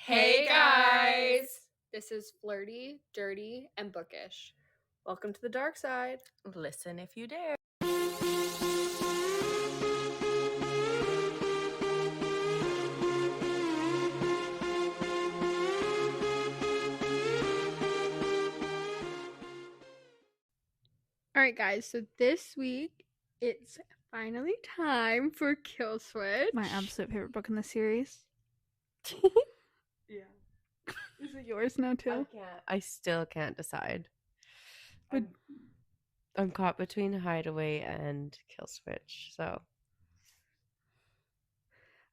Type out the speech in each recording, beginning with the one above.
Hey guys! This is Flirty, Dirty, and Bookish. Welcome to the dark side. Listen if you dare. Alright guys, so this week it's finally time for Kill Switch. My absolute favorite book in the series. Yeah. Is it yours now too? I still can't decide. But I'm caught between Hideaway and Kill Switch, so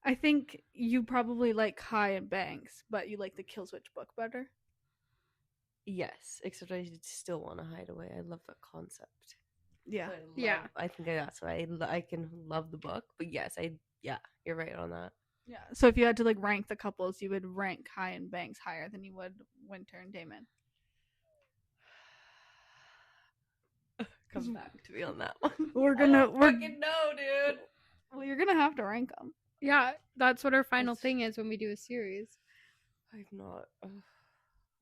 I think you probably like High and Banks, but you like the Kill Switch book better. yes. Except I still want to Hideaway. I love that concept. Yeah. I think that's why I can love the book. But yes, you're right on that. Yeah. So if you had to like rank the couples, you would rank High and Banks higher than you would Winter and Damon. Come back to me on that one. We're fucking know, dude. Well, you're gonna have to rank them. Yeah, that's what our final thing is when we do a series. I've not.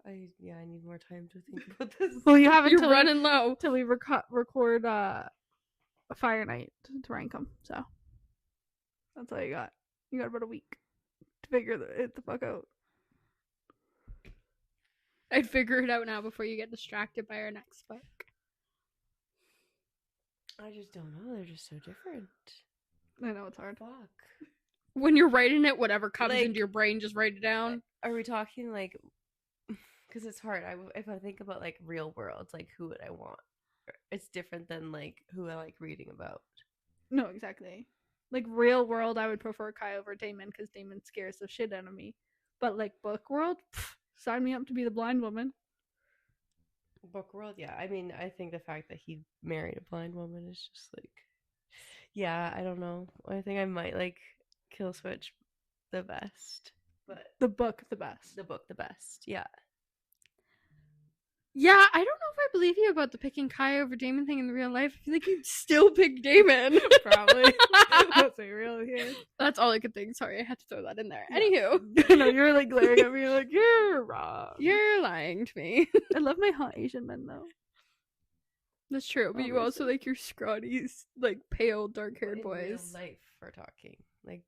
I need more time to think about this. Well, you have You're until running low. till we record a Fire Night to rank them. So that's all you got. You got about a week to figure it the fuck out. I'd figure it out now before you get distracted by our next book. I just don't know. They're just so different. I know it's hard. Fuck. When you're writing it, whatever comes Like- into your brain, just write it down. Are we talking like? Because it's hard. If I think about like real worlds, like who would I want? It's different than like who I like reading about. No, exactly. Like real world, I would prefer Kai over Damon because Damon scares the shit out of me. But like book world, sign me up to be the blind woman. Book world, yeah. I mean, I think the fact that he married a blind woman is just like, yeah. I don't know. I think I might like Kill Switch the best, but The book, the best. the book the best. Yeah. Yeah, I don't know if I believe you about the picking Kai over Damon thing in real life. I feel like you'd still pick Damon. Probably. Let's be real here. That's all I could think. Sorry, I had to throw that in there. Yeah. Anywho, No, you're like glaring at me. You're like, you're wrong. you're lying to me. I love my hot Asian men though. That's true, but you also like your scrawny, like pale, dark-haired In boys. real life, we're talking like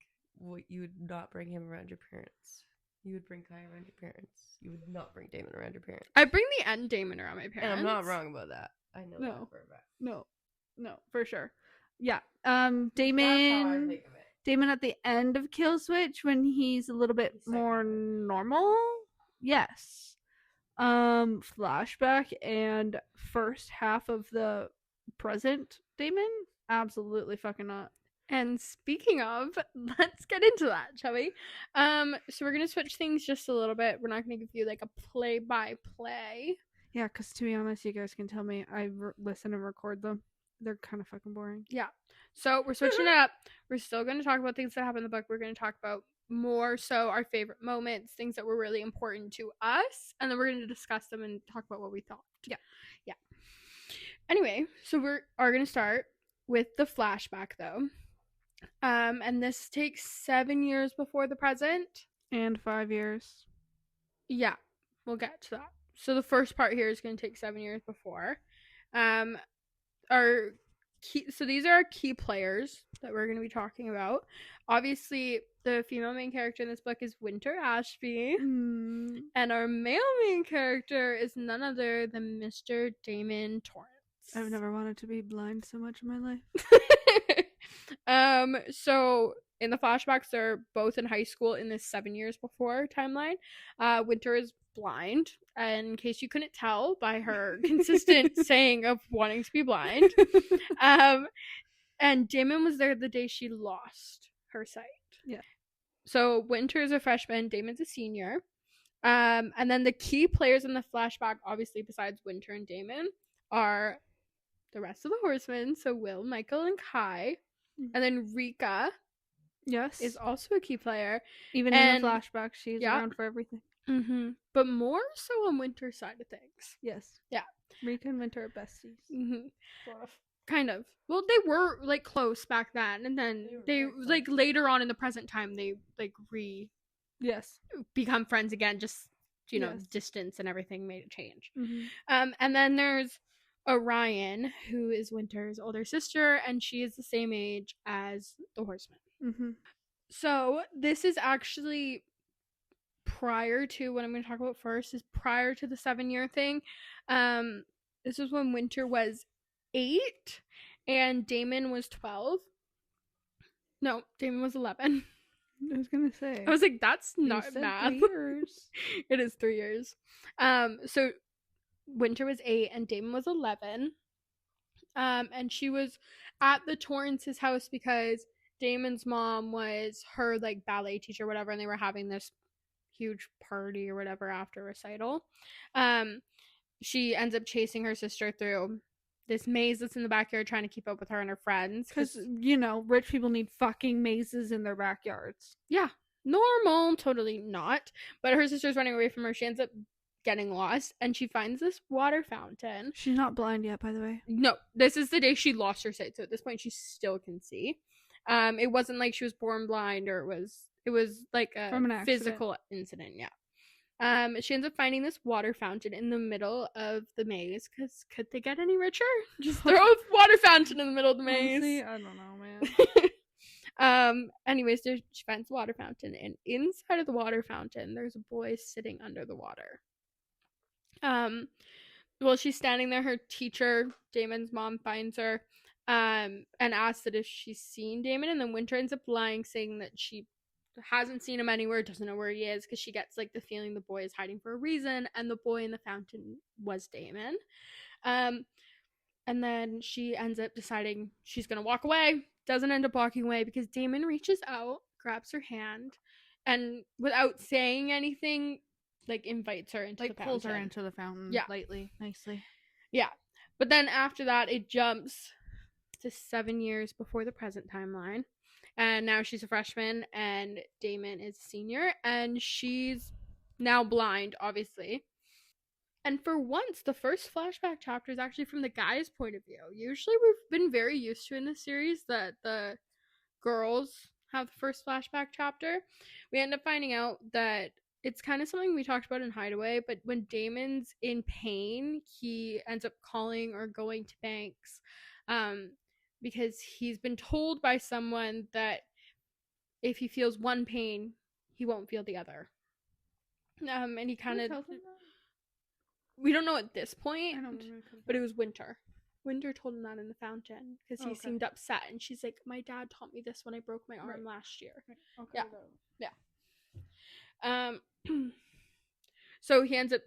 you would not bring him around your parents. You would bring Kai around your parents. You would not bring Damon around your parents. I bring the end Damon around my parents. And I'm not wrong about that. I know No. that for a fact. No, for sure. Yeah. That's how I Damon. think of it. Damon at the end of Kill Switch when he's a little bit He's more psychotic. normal. Yes. Flashback and first half of the present Damon? Absolutely fucking not. And speaking of, let's get into that, shall we? So we're gonna switch things just a little bit. We're not gonna give you like a play-by-play. Yeah, because to be honest, you guys can tell me I listen and record them. They're kind of fucking boring. So we're switching it up. We're still gonna talk about things that happen in the book. We're gonna talk about more so our favorite moments, things that were really important to us, and then we're gonna discuss them and talk about what we thought. Yeah. Anyway, so we are gonna start with the flashback though. And this takes 7 years before the present. And 5 years. Yeah, we'll get to that. So the first part here is going to take 7 years before. So these are our key players that we're going to be talking about. Obviously, the female main character in this book is Winter Ashby. Mm. And our male main character is none other than Mr. Damon Torrance. I've never wanted to be blind so much in my life. So in the flashbacks, they're both in high school in this 7 years before timeline. Winter is blind, and in case you couldn't tell by her consistent saying of wanting to be blind. And Damon was there the day she lost her sight. Yeah. So Winter is a freshman, Damon's a senior. And then the key players in the flashback, obviously besides Winter and Damon, are the rest of the horsemen. So Will, Michael, and Kai. And then Rika Yes. is also a key player. Even in and- the flashback, she's yeah. around for everything. Mm-hmm. But more so on Winter's side of things. Yes. Yeah. Rika and Winter are besties. Mm-hmm. Sort of. Kind of. Well, they were like close back then, and then They were they very close. like later on in the present time they like Yes. become friends again. Just, you know, Yes. distance and everything made it change. Mm-hmm. And then there's Orion, who is Winter's older sister, and she is the same age as the Horseman. Mm-hmm. So this is actually prior to what I'm going to talk about first, is prior to the 7-year thing. This is when Winter was 8 and Damon was 12. No, Damon was 11. I was gonna say. I was like, that's you not said math. 3 years. It is 3 years. So Winter was 8 and Damon was 11. And she was at the Torrance's house because Damon's mom was her like ballet teacher, whatever, and they were having this huge party or whatever after recital. She ends up chasing her sister through this maze that's in the backyard, trying to keep up with her and her friends. Because, you know, rich people need fucking mazes in their backyards. Yeah, normal, totally not. But her sister's running away from her. She ends up getting lost, and she finds this water fountain. She's not blind yet, by the way. No, this is the day she lost her sight. So at this point, she still can see. It wasn't like she was born blind, or it was like a From an accident. physical incident. Yeah. She ends up finding this water fountain in the middle of the maze, because could they get any richer? Just throw a water fountain in the middle of the maze. Honestly, I don't know, man. Anyways, she finds the water fountain, and inside of the water fountain, there's a boy sitting under the water. While she's standing there, her teacher, Damon's mom, finds her, and asks that if she's seen Damon, and then Winter ends up lying, saying that she hasn't seen him anywhere, doesn't know where he is, because she gets like the feeling the boy is hiding for a reason, and the boy in the fountain was Damon. And then she ends up deciding she's gonna walk away, doesn't end up walking away, because Damon reaches out, grabs her hand, and without saying anything, like invites her into the fountain. Pulls her into the fountain. Yeah. Lightly, nicely. Yeah. But then after that, it jumps to 7 years before the present timeline. And now she's a freshman, and Damon is a senior, and she's now blind, obviously. And for once, the first flashback chapter is actually from the guy's point of view. Usually we've been very used to in this series that the girls have the first flashback chapter. We end up finding out that it's kind of something we talked about in Hideaway, but when Damon's in pain, he ends up calling or going to Banks, because he's been told by someone that if he feels one pain, he won't feel the other. And he kind of... We don't know at this point, but it was Winter. Winter told him that in the fountain, because he seemed upset, and she's like, my dad taught me this when I broke my arm last year. Okay. Yeah. So he ends up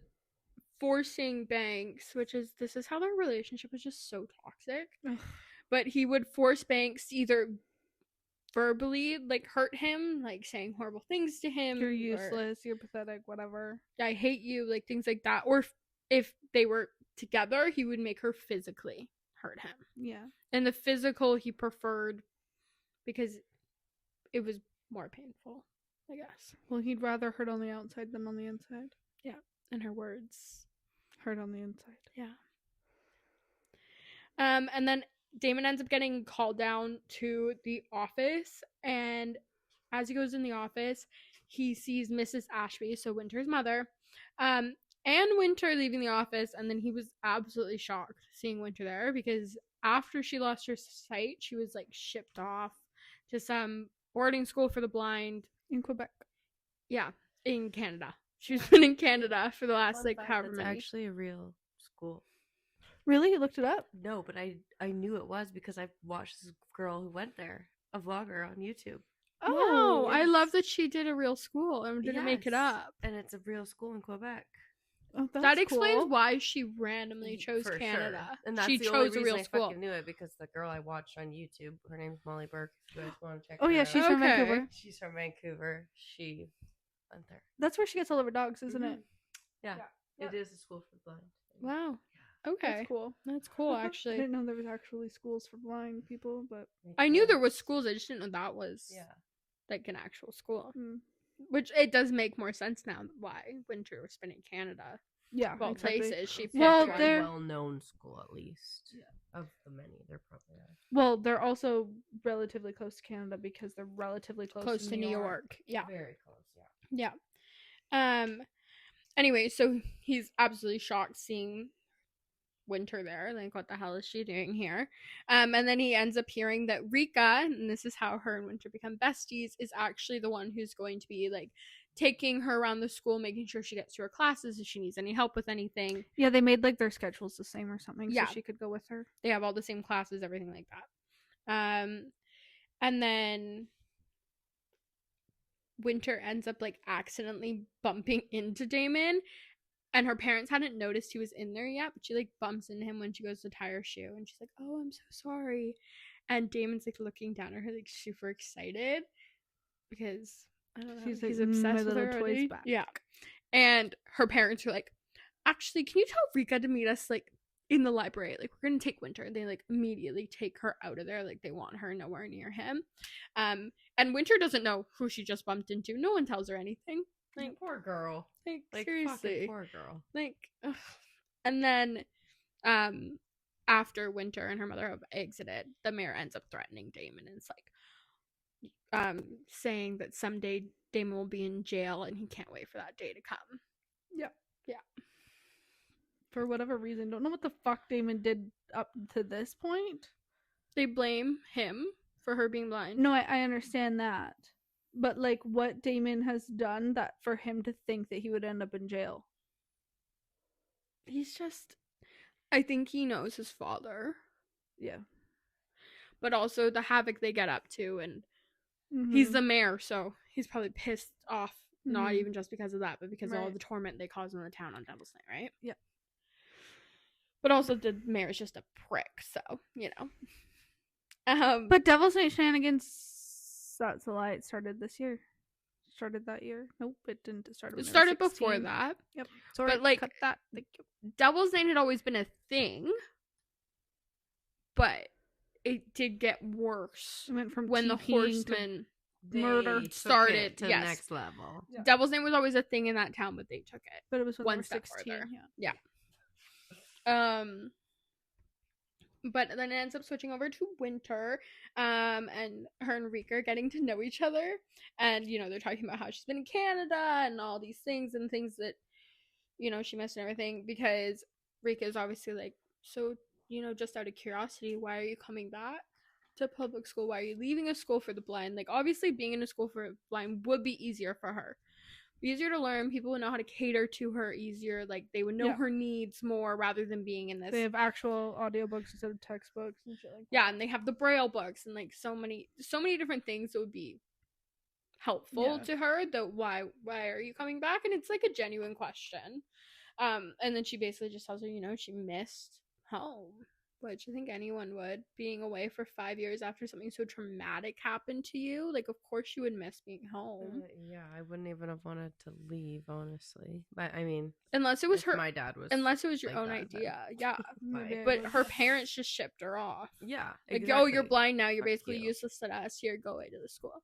forcing Banks, this is how their relationship was just so toxic. Ugh. But he would force Banks to either verbally like hurt him, like saying horrible things to him. You're useless, you're pathetic, whatever. I hate you, like things like that. Or if they were together, he would make her physically hurt him. Yeah. And the physical he preferred because it was more painful, I guess. Well, he'd rather hurt on the outside than on the inside. Yeah. And her words. Hurt on the inside. Yeah. And then Damon ends up getting called down to the office, and as he goes in the office, he sees Mrs. Ashby, so Winter's mother, and Winter leaving the office, and then he was absolutely shocked seeing Winter there, because after she lost her sight, she was like shipped off to some boarding school for the blind in Quebec. Yeah, in Canada. She's been in Canada for the last like however It's many. actually a real school. Really? You looked it up? No, but I knew it was because I watched this girl who went there, a vlogger on YouTube. Oh, Oh, I yes. love that she did a real school and didn't make it Yes. up. And it's a real school in Quebec. Oh, that's That explains cool. why she randomly chose For Canada. Sure. And that's She the only chose a reason real I school. fucking knew it, because the girl I watched on YouTube, her name's Molly Burke. If you guys want to check Oh her yeah, out. she's from Okay. Vancouver. She's from Vancouver. She went there. That's where she gets all of her dogs, isn't it? Yeah. Yeah. It is a school for the blind. Wow. Okay. That's cool. That's cool, I actually. didn't know there was actually schools for blind people, but I knew there was schools. I just didn't know that was Yeah. like an actual school. mm. Which it does make more sense now why Winter was spent in Canada. yeah, Well, exactly. places she Well, picked one. there- well-known school at least. Of the many, there probably are. Well, they're also relatively close to Canada because they're relatively close to New York. Yeah. Very close, yeah. Yeah. Anyway, so he's absolutely shocked seeing Winter there. Like, what the hell is she doing here? And then he ends up hearing that Rika, and this is how her and Winter become besties, is actually the one who's going to be like taking her around the school, making sure she gets to her classes if she needs any help with anything. Yeah, they made like their schedules the same or something, Yeah. so she could go with her. They have all the same classes, everything like that. And then Winter ends up like accidentally bumping into Damon, and her parents hadn't noticed he was in there yet, but she like bumps into him when she goes to tie her shoe, and she's like, "Oh, I'm so sorry." And Damon's like looking down at her like super excited because I don't know, She's he's like, obsessed "My with little her toy's already." back. Yeah. And her parents are like, "Actually, can you tell Rika to meet us like in the library? Like, we're gonna take Winter." They like immediately take her out of there. Like, they want her nowhere near him. And Winter doesn't know who she just bumped into. No one tells her anything. Like, Poor girl. like Seriously. seriously. Poor girl. Like, ugh. And then after Winter and her mother have exited, the mayor ends up threatening Damon, and it's like saying that someday Damon will be in jail and he can't wait for that day to come. Yeah. Yeah. For whatever reason, don't know what the fuck Damon did up to this point. They blame him for her being blind. No, I understand that. But like what Damon has done that for him to think that he would end up in jail. He's just, I think he knows his father, Yeah. but also the havoc they get up to, and Mhm. he's the mayor, so he's probably pissed off, not Mhm. even just because of that, but because of all Right. the torment they cause in the town on Devil's Night, right? Yeah. But also the mayor's just a prick, so, you know. But Devil's Night Shenanigans, that's a lie, it started this year. Started that year. Nope, it didn't. It started before 16. that. Yep. Sorry, But, like, cut that. Thank you. Devil's Night had always been a thing, but it did get worse It went from when the TPing to Horsemen murder They took started, it to the yes. next level. Yeah. Devil's Name was always a thing in that town, but they took it. But it was when one they were step 16. further. Yeah. But then it ends up switching over to Winter, and her and Rika are getting to know each other, and you know they're talking about how she's been in Canada and all these things and things that you know she missed and everything, because Rika is obviously like, so you know, just out of curiosity, why are you coming back to public school? Why are you leaving a school for the blind? Like, obviously being in a school for the blind would be easier for her, easier to learn. People would know how to cater to her easier. Like, they would know Yeah. her needs more rather than being in this. They have actual audiobooks instead of textbooks and shit like that. Yeah, and they have the Braille books and like so many different things that would be helpful Yeah. to her. That why are you coming back? And it's like a genuine question. And then she basically just tells her, you know, she missed home, which I think anyone would, being away for 5 years after something so traumatic happened to you. Like, of course you would miss being home. Yeah, I wouldn't even have wanted to leave, honestly. But I mean, Unless it was if her, my dad was. unless it was your like own that, then- idea. Yeah. Maybe Fine. I But would. her parents just shipped her off. Yeah. Like, exactly. oh, you're blind now. You're Fuck basically you. useless to us. Here, go away to the school.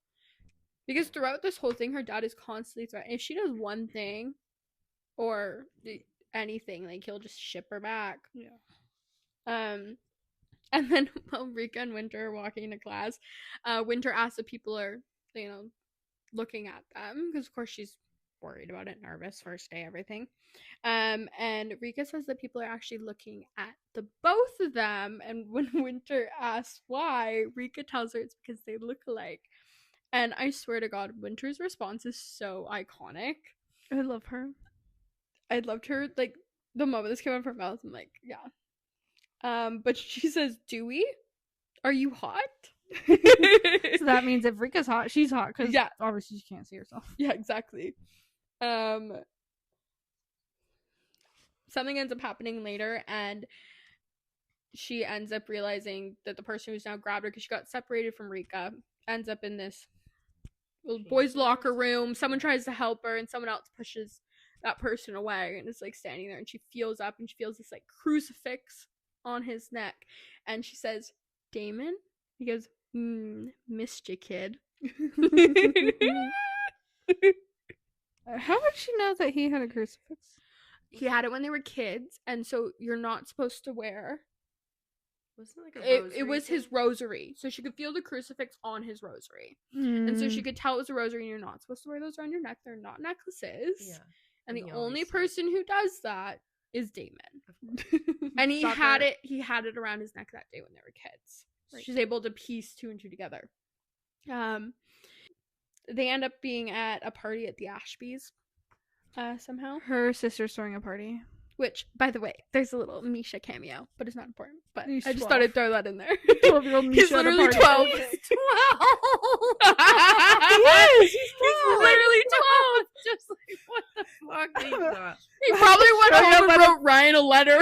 Because throughout this whole thing, her dad is constantly threatening. If she does one thing or anything, like, he'll just ship her back. Yeah. And then while Rika and Winter are walking to class, Winter asks if people are, you know, looking at them. Because, of course, she's worried about it, nervous, first day, everything. And Rika says that people are actually looking at the both of them. And when Winter asks why, Rika tells her it's because they look alike. And I swear to God, Winter's response is so iconic. I love her. I loved her, like, the moment this came out of her mouth. I'm like, yeah. But she says, Dewey, are you hot? So that means if Rika's hot, she's hot because Yeah. obviously she can't see herself. Yeah, exactly. Something ends up happening later, and she ends up realizing that the person who's now grabbed her, because she got separated from Rika, ends up in this boys' locker room. Someone tries to help her, and someone else pushes that person away, and is like standing there, and she feels up, and she feels this like crucifix on his neck, and she says, Damon? He goes, missed you, kid. How would she know that he had a crucifix? He had it when they were kids, and so you're not supposed to wear Wasn't it like a rosary it was his thing? rosary. So she could feel the crucifix on his rosary. And so she could tell it was a rosary, and you're not supposed to wear those around your neck. They're not necklaces. Yeah. And And the he only always did. person who does that is Damon. Of course. And he Shocker. had it around his neck that day when they were kids. So Right. she's able to piece 2 and 2 together. They end up being at a party at the Ashbys somehow. Her sister's throwing a party. Which, by the way, there's a little Misha cameo, but it's not important. But He's I just 12. thought I'd throw that in there. 12-year-old He's Misha at a literally party. 12. He's 12. He is. He's literally 12. Just like, what the fuck? He's not. He probably went Showing home up and at wrote Ryan a letter.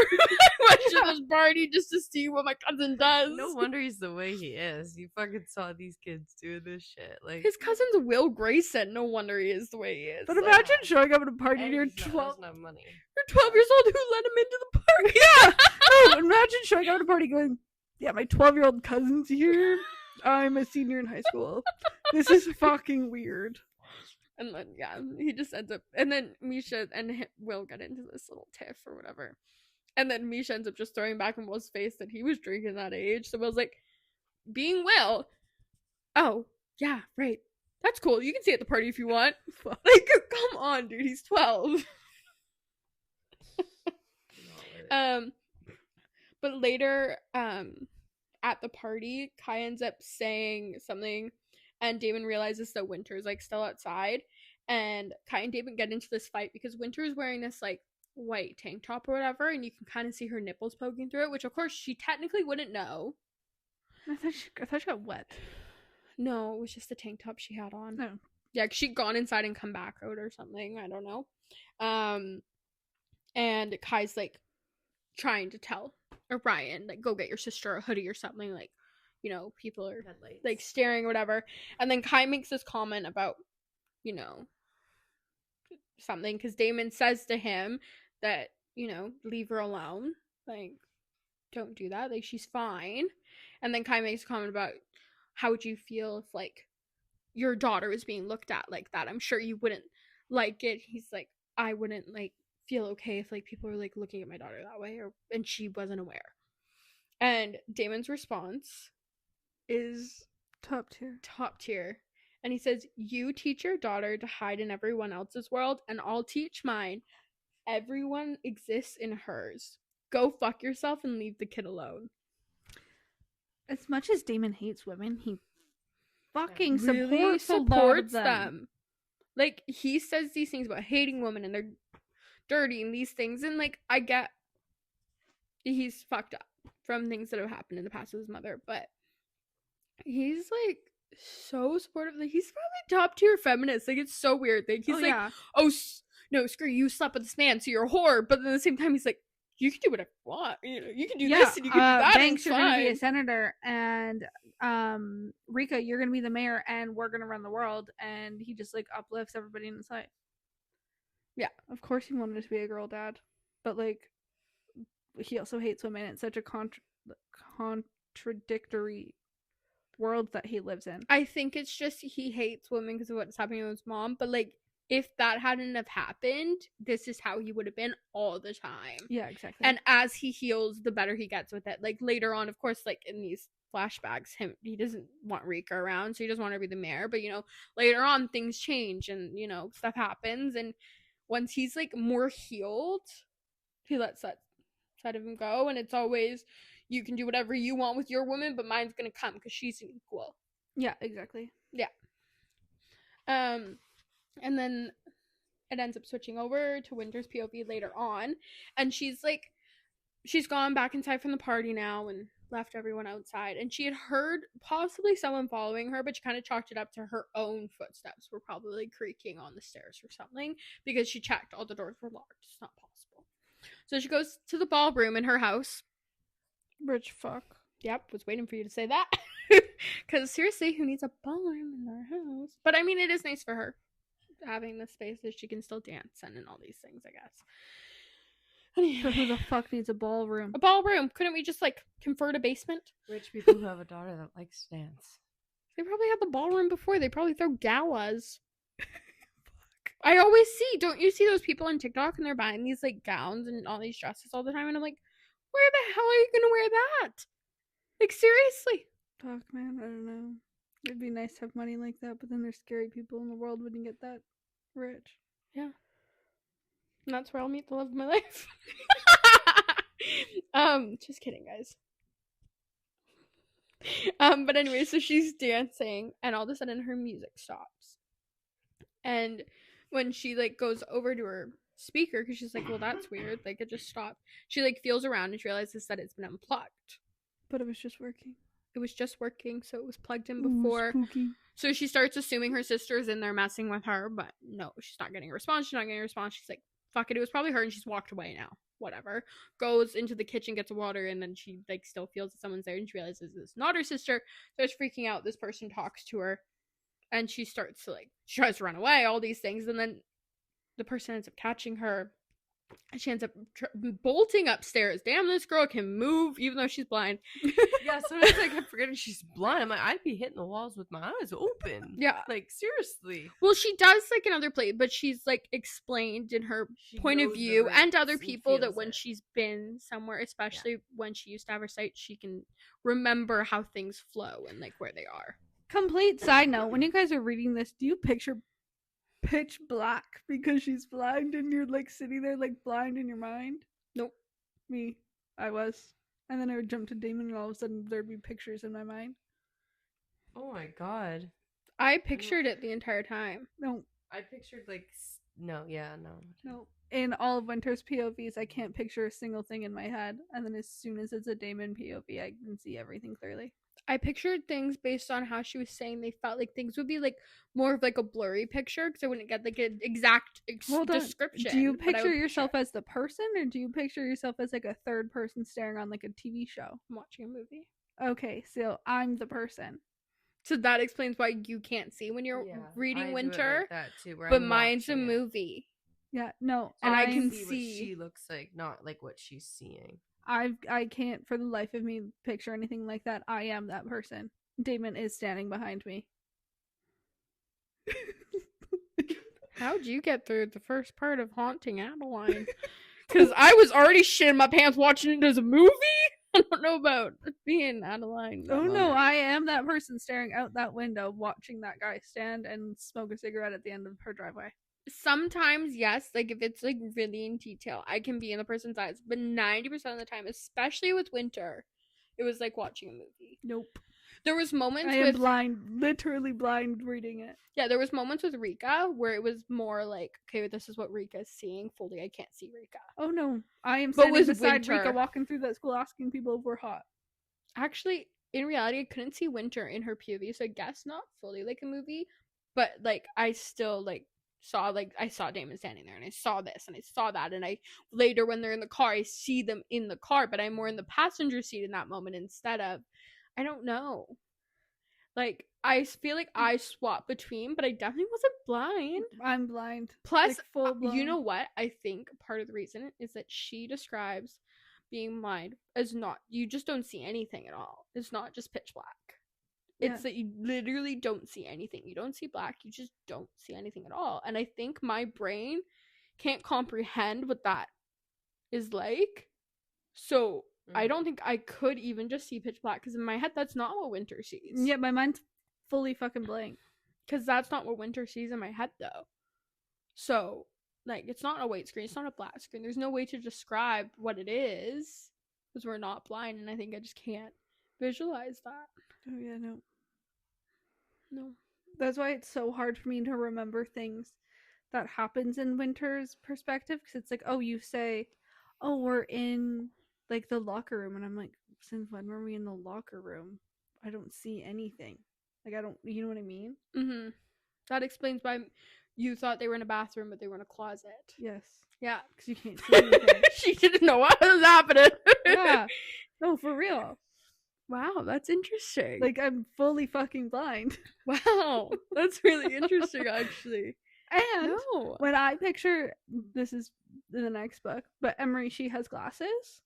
Went to this party just to see what my cousin does. No wonder he's the way he is. You fucking saw these kids doing this shit. Like, His cousin's Will Grayson. No wonder he is the way he is. But Like, imagine showing up at a party and and you're he's not- 12. doesn't have money. you're 12 years old. Who let him into the party? No, imagine showing up at a party going, yeah, my 12-year-old cousin's here. I'm a senior in high school. This is fucking weird. And then, yeah, he just ends up. And then Misha and Will get into this little tiff or whatever. And then Misha ends up just throwing back in Will's face that he was drinking that age. So Will's like, being Will, oh, yeah, right. That's cool. You can stay at the party if you want. Like, come on, dude. He's 12. Not with it. But later, at the party, Kai ends up saying something, and Damon realizes that Winter's like still outside, and Kai and Damon get into this fight because Winter's wearing this like white tank top or whatever, and you can kind of see her nipples poking through it, which of course she technically wouldn't know. I thought she got wet. No, it was just the tank top she had on. No. Yeah, 'cause she'd gone inside and come back out or something. I don't know. And Kai's like trying to tell Orion, like, go get your sister a hoodie or something. Like, you know, people are Headlights. like staring or whatever. And then Kai makes this comment about, you know, something, because Damon says to him that, you know, leave her alone. Like, don't do that. Like, she's fine. And then Kai makes a comment about how would you feel if, like, your daughter was being looked at like that? I'm sure you wouldn't like it. He's like, I wouldn't, like, feel okay if, like, people were, like, looking at my daughter that way, and she wasn't aware. And Damon's response is Top tier. top tier. And he says, you teach your daughter to hide in everyone else's world, and I'll teach mine. Everyone exists in hers. Go fuck yourself and leave the kid alone. As much as Damon hates women, he fucking Really supports a lot of supports them. Like, he says these things about hating women and they're dirty and these things, and, like, I get he's fucked up from things that have happened in the past with his mother, but he's, like, so supportive. Like, he's probably top tier feminist. Like, it's so weird. Like, he's like, yeah. oh, no, screw you, slept with this man, so you're a whore. But then at the same time, he's like, you can do whatever you want. You know, you can do this and you can do that. Banks, and you're gonna be a fine. senator, and Rika, you're gonna be the mayor, and we're gonna run the world. And he just like uplifts everybody in his life. Yeah. Of course he wanted to be a girl dad, but like he also hates women. It's such a contradictory world that he lives in. I think it's just he hates women because of what's happening with his mom. But, like, if that hadn't have happened, this is how he would have been all the time. Yeah, exactly. And as he heals, the better he gets with it. Like, later on, of course, like, in these flashbacks, he doesn't want Rika around, so he doesn't want her to be the mayor. But, you know, later on, things change and, you know, stuff happens. And once he's, like, more healed, he lets that side of him go. And it's always, you can do whatever you want with your woman, but mine's gonna come because she's equal. yeah, exactly. And then it ends up switching over to Winter's POV later on, and she's gone back inside from the party now and left everyone outside, and she had heard possibly someone following her, but she kind of chalked it up to her own footsteps were probably creaking on the stairs or something, because she checked all the doors were locked. It's not possible. So she goes to the ballroom in her house. Rich fuck. Yep, was waiting for you to say that. Because seriously, who needs a ballroom in their house? But I mean, it is nice for her having this space that she can still dance in and all these things, I guess. But who the fuck needs a ballroom? A ballroom. Couldn't we just, like, convert a basement? Rich people who have a daughter that likes to dance. They probably had the ballroom before. They probably throw galas. I always see, don't you see those people on TikTok and they're buying these, like, gowns and all these dresses all the time? And I'm like, where the hell are you going to wear that? Like, seriously. Fuck, man, I don't know. It'd be nice to have money like that, but then there's scary people in the world when you get that rich. Yeah. And that's where I'll meet the love of my life. Just kidding, guys. But anyway, so she's dancing, and all of a sudden her music stops. And when she, like, goes over to her speaker, because she's like, well, that's weird, like, it just stopped. She, like, feels around and she realizes that it's been unplugged. But it was just working. It was just working, so it was plugged in Ooh, before. spooky. So she starts assuming her sister's in there messing with her, but no, she's not getting a response. She's not getting a response. She's like, fuck it, it was probably her, and she's walked away now. Whatever. Goes into the kitchen, gets water, and then she, like, still feels that someone's there, and she realizes it's not her sister. Starts freaking out. This person talks to her, and she starts to, like, she tries to run away, all these things, and then the person ends up catching her. And she ends up bolting upstairs. Damn, this girl can move even though she's blind. Yeah, sometimes I kept forgetting she's blind. I'm like, I'd be hitting the walls with my eyes open. Yeah. Like, seriously. Well, she does, like, in other places, but she's, like, explained in her She point of knows the view and roots other and people that feels when it. she's been somewhere, especially when she used to have her sight, she can remember how things flow and, like, where they are. Complete side note, when you guys are reading this, do you picture pitch black because she's blind and you're, like, sitting there, like, blind in your mind? Nope. Me. I was. And then I would jump to Damon and all of a sudden there'd be pictures in my mind. Oh my god. I pictured it the entire time. No. I pictured, like, no. No. In all of Winter's POVs, I can't picture a single thing in my head. And then as soon as it's a Damon POV, I can see everything clearly. I pictured things based on how she was saying they felt like things would be, like, more of, like, a blurry picture because I wouldn't get, like, an exact description. Do you but I picture would yourself as the person, or do you picture yourself as, like, a third person staring on, like, a TV show? I'm watching a movie. Okay, so I'm the person. So that explains why you can't see when you're reading I do it Winter, like that too, where but I'm mine's a watching it. movie. Yeah, no, And I I'm- can see what see. she looks like, not like what she's seeing. I can't for the life of me picture anything like that. I am that person. Damon is standing behind me. How'd you get through the first part of Haunting Adeline? Because I was already shitting my pants watching it as a movie. I don't know about being Adeline. Oh no, I am that person staring out that window watching that guy stand and smoke a cigarette at the end of her driveway. Sometimes, yes, like if it's like really in detail, I can be in the person's eyes. But 90% of the time, especially with Winter, it was like watching a movie. Nope. There was moments I am with blind, literally blind reading it. Yeah, there was moments with Rika where it was more like, okay, this is what Rika's seeing. Fully, I can't see Rika. Oh no, I am But standing with beside Winter- Rika walking through that school asking people if we're hot. Actually, in reality, I couldn't see Winter in her POV, so I guess not fully like a movie. But like, I still like saw I saw Damon standing there, and I saw this, and I saw that, and I later when they're in the car, I see them in the car, but I'm more in the passenger seat in that moment instead of, I don't know. Like, I feel like I swap between, but I definitely wasn't blind. I'm blind. Plus, Like, full you blown. know what? I think part of the reason is that she describes being blind as not, you just don't see anything at all. It's not just pitch black. It's Yeah. that you literally don't see anything. You don't see black. You just don't see anything at all. And I think my brain can't comprehend what that is like. So I don't think I could even just see pitch black because in my head, that's not what Winter sees. Yeah, my mind's fully fucking blank. Because that's not what Winter sees in my head, though. So, like, it's not a white screen. It's not a black screen. There's no way to describe what it is because we're not blind, and I think I just can't visualize that. Oh yeah, no. No. That's why it's so hard for me to remember things that happens in Winter's perspective, because it's like, oh, you say, oh, we're in like the locker room, and I'm like, since when were we in the locker room? I don't see anything. Like, I don't, you know what I mean? Mm-hmm. That explains why you thought they were in a bathroom, but they were in a closet. Yes, Yeah. because you can't see anything. She didn't know what was happening. Yeah, no, for real. Wow, that's interesting. Like, I'm fully fucking blind. wow, that's really interesting, actually. And No. when I picture, this is in the next book, but Emery, she has glasses.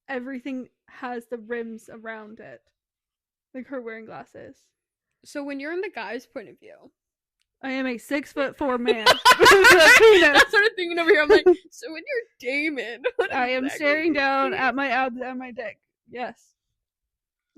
Everything has the rims around it. Like her wearing glasses. So when you're in the guy's point of view, I am a 6'4" man. that's what I'm thinking over here. I'm like, so when you're Damon, what I am exactly staring do you down see? at my abs and my dick. Yes.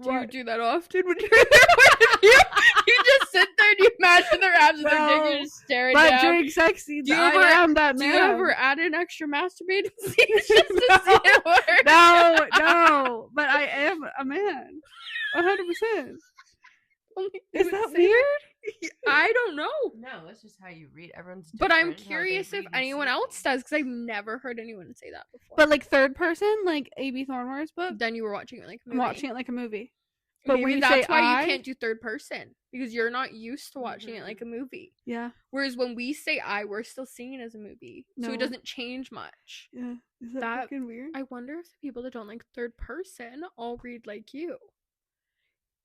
Do you What? do that often when you're in their point of view? You just sit there and you imagine their abs and their dick, No. you're just staring But down. during sex scenes, Do you I ever- am that Do man. you ever add an extra masturbating scene just to see it work? No. But I am a man. 100%. Only you Is would that say weird? I don't know. No, it's just how you read. Everyone's But I'm different how they curious if read and anyone see else does, because I've never heard anyone say that before. But like third person, like A.B. Thornmore's book, then you were watching it like a I'm movie. watching it like a movie. But Maybe when you that's say why I, you can't do third person, because you're not used to watching it like a movie. yeah, Whereas when we say I, we're still seeing it as a movie, so No. it doesn't change much. yeah, is that, That- fucking weird? I wonder if the people that don't like third person all read like you.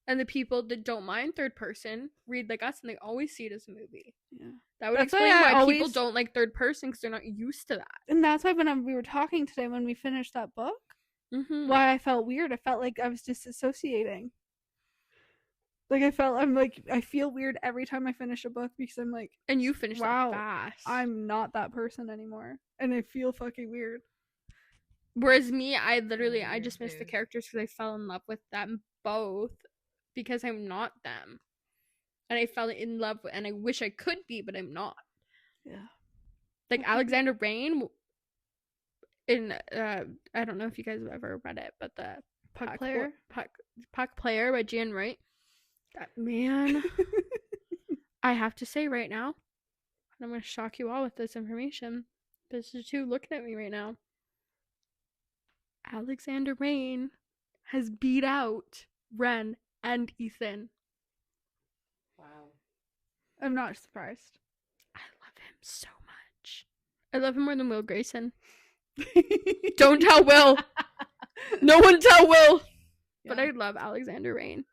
And the people that don't mind third person read like us and they always see it as a movie. Yeah, That would That's why explain I why people always- don't like third person, because they're not used to that. and that's why when we were talking today, when we finished that book, Mm-hmm. why I felt weird. I felt like I was disassociating. Like I feel weird every time I finish a book because I'm like, And you finished Wow, that fast. I'm not that person anymore, and I feel fucking weird. Whereas me, I Weird, just missed the dude. characters because I fell in love with them both because I'm not them. And I fell in love with, and I wish I could be, but I'm not. Yeah. Like Okay. Alexander Rain in I don't know if you guys have ever read it, but the Puck player. Puck Player by Jan Wright. That man, I have to say right now, and I'm gonna shock you all with this information. There's the two looking at me right now. Alexander Rain has beat out Ren and Ethan. Wow. I'm not surprised. I love him so much. I love him more than Will Grayson. Don't tell Will. No one tell Will. But Yeah. I love Alexander Rain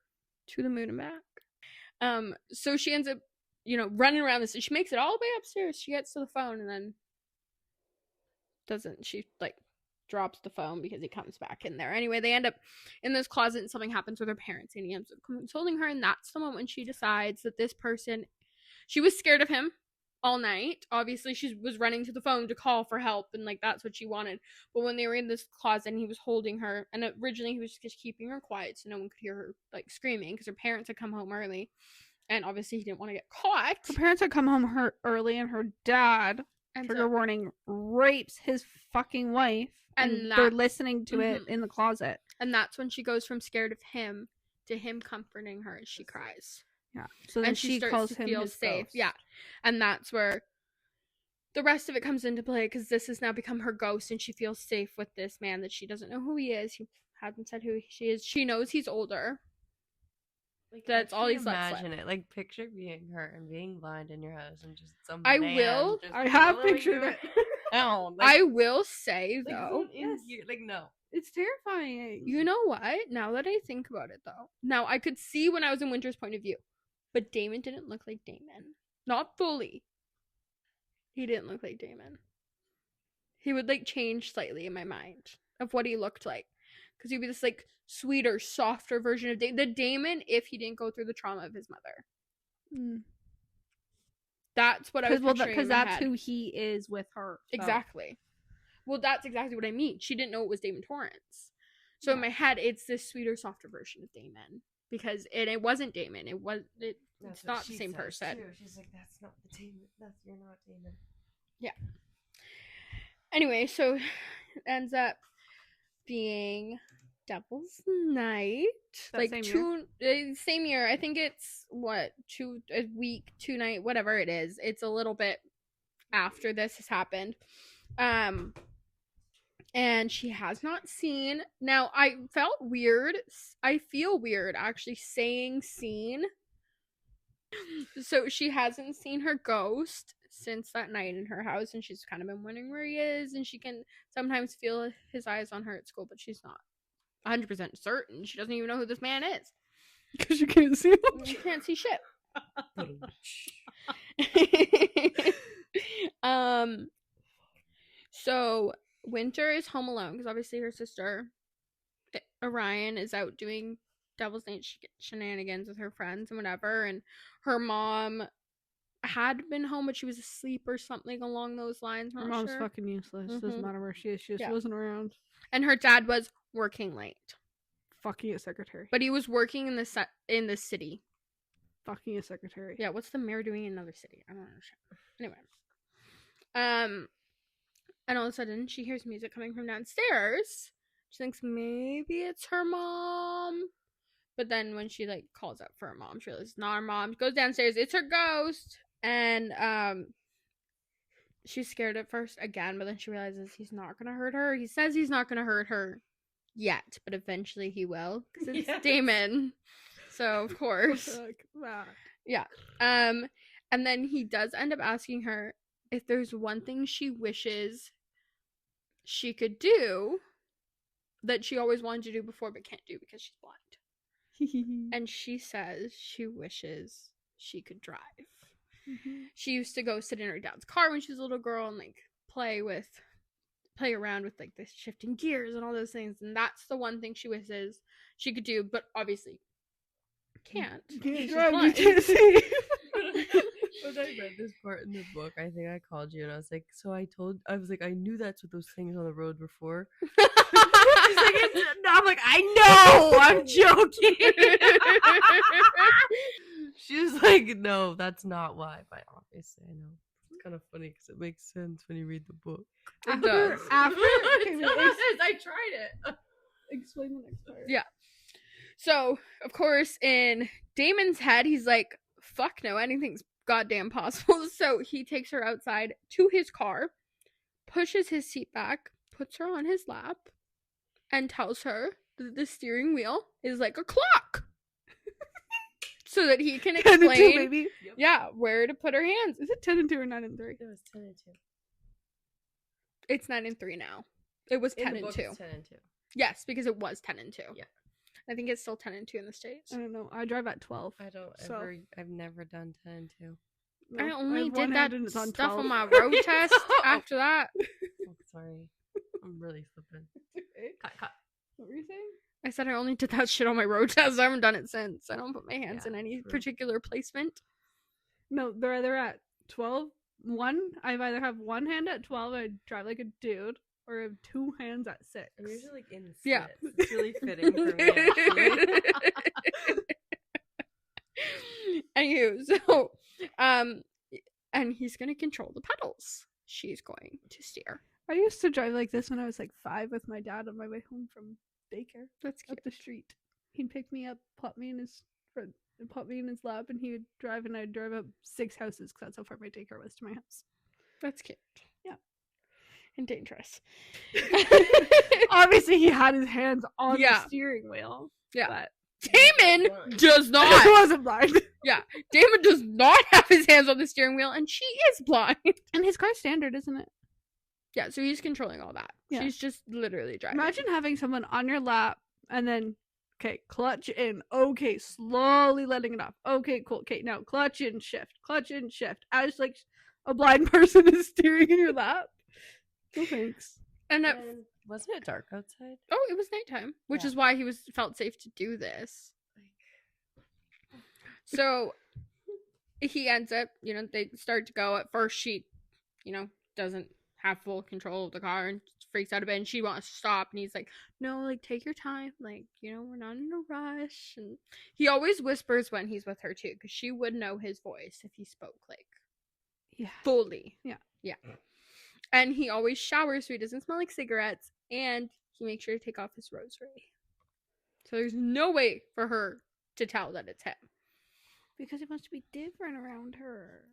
to the moon and back. So she ends up, running around this, and she makes it all the way upstairs. She gets to the phone and then drops the phone because he comes back in there. Anyway, they end up in this closet and something happens with her parents and he ends up consoling her, and that's the moment she decides that this person, she was scared of him all night. Obviously, she was running to the phone to call for help, and that's what she wanted. But when they were in this closet and he was holding her, and originally he was just keeping her quiet so no one could hear her screaming because her parents had come home early, and obviously he didn't want to get caught. Her parents had come home early, and her dad, And trigger so, warning, rapes his fucking wife, And and that- they're listening to it Mhm. in the closet. and that's when she goes from scared of him to him comforting her as she cries. Yeah. So then And she starts calls to him feel his safe. ghost. Yeah. And that's where the rest of it comes into play, because this has now become her ghost, and she feels safe with this man that she doesn't know who he is. He hasn't said who she is. She knows he's older. That's all he's let slip. Imagine it. Like, picture being her and being blind in your house and just some I man will- just I have following pictured you it. around. I will say, like, though, who is Yes. you? Like, no. It's terrifying. you know what? Now that I think about it, though, now I could see when I was in Winter's point of view, but Damon didn't look like Damon. Not fully. He didn't look like Damon. He would change slightly in my mind of what he looked like, because he'd be this sweeter, softer version of the Damon if he didn't go through the trauma of his mother. Mm. That's what I was picturing Because in my that's head. who he is with her. so. Exactly. Well, that's exactly what I mean. She didn't know it was Damon Torrance. So in Yeah. my head, it's this sweeter, softer version of Damon, because it wasn't Damon. It's That's what not the she same says, person. too. She's like, that's not the Damon. You're not Damon. Anyway, so it ends up being Devil's Night. That Same year. I think it's a week, 2 night, whatever it is. It's a little bit after this has happened. And she has not seen. Now, I felt weird. I feel weird actually saying seen. So she hasn't seen her ghost since that night in her house, and she's kind of been wondering where he is, and she can sometimes feel his eyes on her at school, but she's not 100% certain. She doesn't even know who this man is. Because you can't see him. You can't see shit. So Winter is home alone because obviously her sister Orion is out doing Devil's Night shenanigans with her friends and whatever, and her mom had been home but she was asleep or something along those lines. Her Not mom's sure. fucking useless. Mhm. Doesn't matter where she is. She just Yeah. wasn't around. And her dad was working late. Fucking a secretary. But he was working in the city. Fucking a secretary. Yeah, what's the mayor doing in another city? I don't understand. Anyway. And all of a sudden she hears music coming from downstairs. She thinks maybe it's her mom. But then when she like calls out for her mom, she realizes it's not her mom. She goes downstairs, it's her ghost. And she's scared at first again, but then she realizes he's not gonna hurt her. He says he's not gonna hurt her yet, but eventually he will. Because it's Damon. So of course. Yeah. And then he does end up asking her if there's one thing she wishes she could do that she always wanted to do before but can't do because she's blind. And she says she wishes she could drive. She used to go sit in her dad's car when she was a little girl and like play around with like the shifting gears and all those things, and that's the one thing she wishes she could do, but obviously can't. Can't drive, you can't see. When I read this part in the book, I think I called you and I was like, I knew that's what those things on the road were for. I'm like, I know, I'm joking. She was like, no, that's not why. But obviously, I know. It's kind of funny because it makes sense when you read the book. It does. I tried it. Explain the next part. Yeah. So, of course, in Damon's head, he's like, fuck no, anything's goddamn possible. So he takes her outside to his car, pushes his seat back, puts her on his lap, and tells her that the steering wheel is like a clock. So that he can 10 and 2, explain, baby. yeah, where to put her hands. Is it 10 and 2 or 9 and 3? It was 10 and 2. It's 9 and 3 now. It was 10 In the and book, 2. it's 10 and 2. Yes, because it was 10 and 2. Yeah. I think it's still 10 and 2 in the States. I don't know. I drive at 12. I've never done 10 and 2. No, I only have did one that hand and it's on stuff 12. on my road test after that. Oh, sorry. I'm really flipping. Cut. What were you saying? I said I only did that shit on my road test. I haven't done it since. I don't put my hands Yeah, in any true. particular placement. No, they're either at 12. I either have one hand at 12 and I drive like a dude, or I have two hands at 6. I'm usually like in slits. Yeah. It's really fitting for me, actually. Anywho, so, and he's gonna control the pedals. She's going to steer. I used to drive like this when I was like 5 with my dad on my way home from daycare. That's cute. Up the street. He'd pick me up, put me in his lap, and he would drive, and I'd drive up 6 houses because that's how far my daycare was to my house. That's cute. Yeah. And dangerous. Obviously, he had his hands on Yeah. the steering wheel. Yeah. But Damon does I not. wasn't blind. Damon does not have his hands on the steering wheel, and she is blind. And his car's standard, isn't it? Yeah, so he's controlling all that. Yeah. She's just literally driving. Imagine having someone on your lap and then, okay, clutch in. Okay, slowly letting it off. Okay, cool. Okay, now clutch in, shift. Clutch in, shift. As like a blind person is steering in your lap. No thanks. And wasn't it dark outside? oh, it was nighttime, which Yeah. is why he felt safe to do this. So he ends up, they start to go. At first, she, doesn't have full control of the car and freaks out a bit, and she wants to stop, and he's like, no, like, take your time, like, we're not in a rush. And he always whispers when he's with her too, because she would know his voice if he spoke like Yeah. fully. Yeah. And he always showers so he doesn't smell like cigarettes, and he makes sure to take off his rosary, so there's no way for her to tell that it's him. Because he wants to be different around her.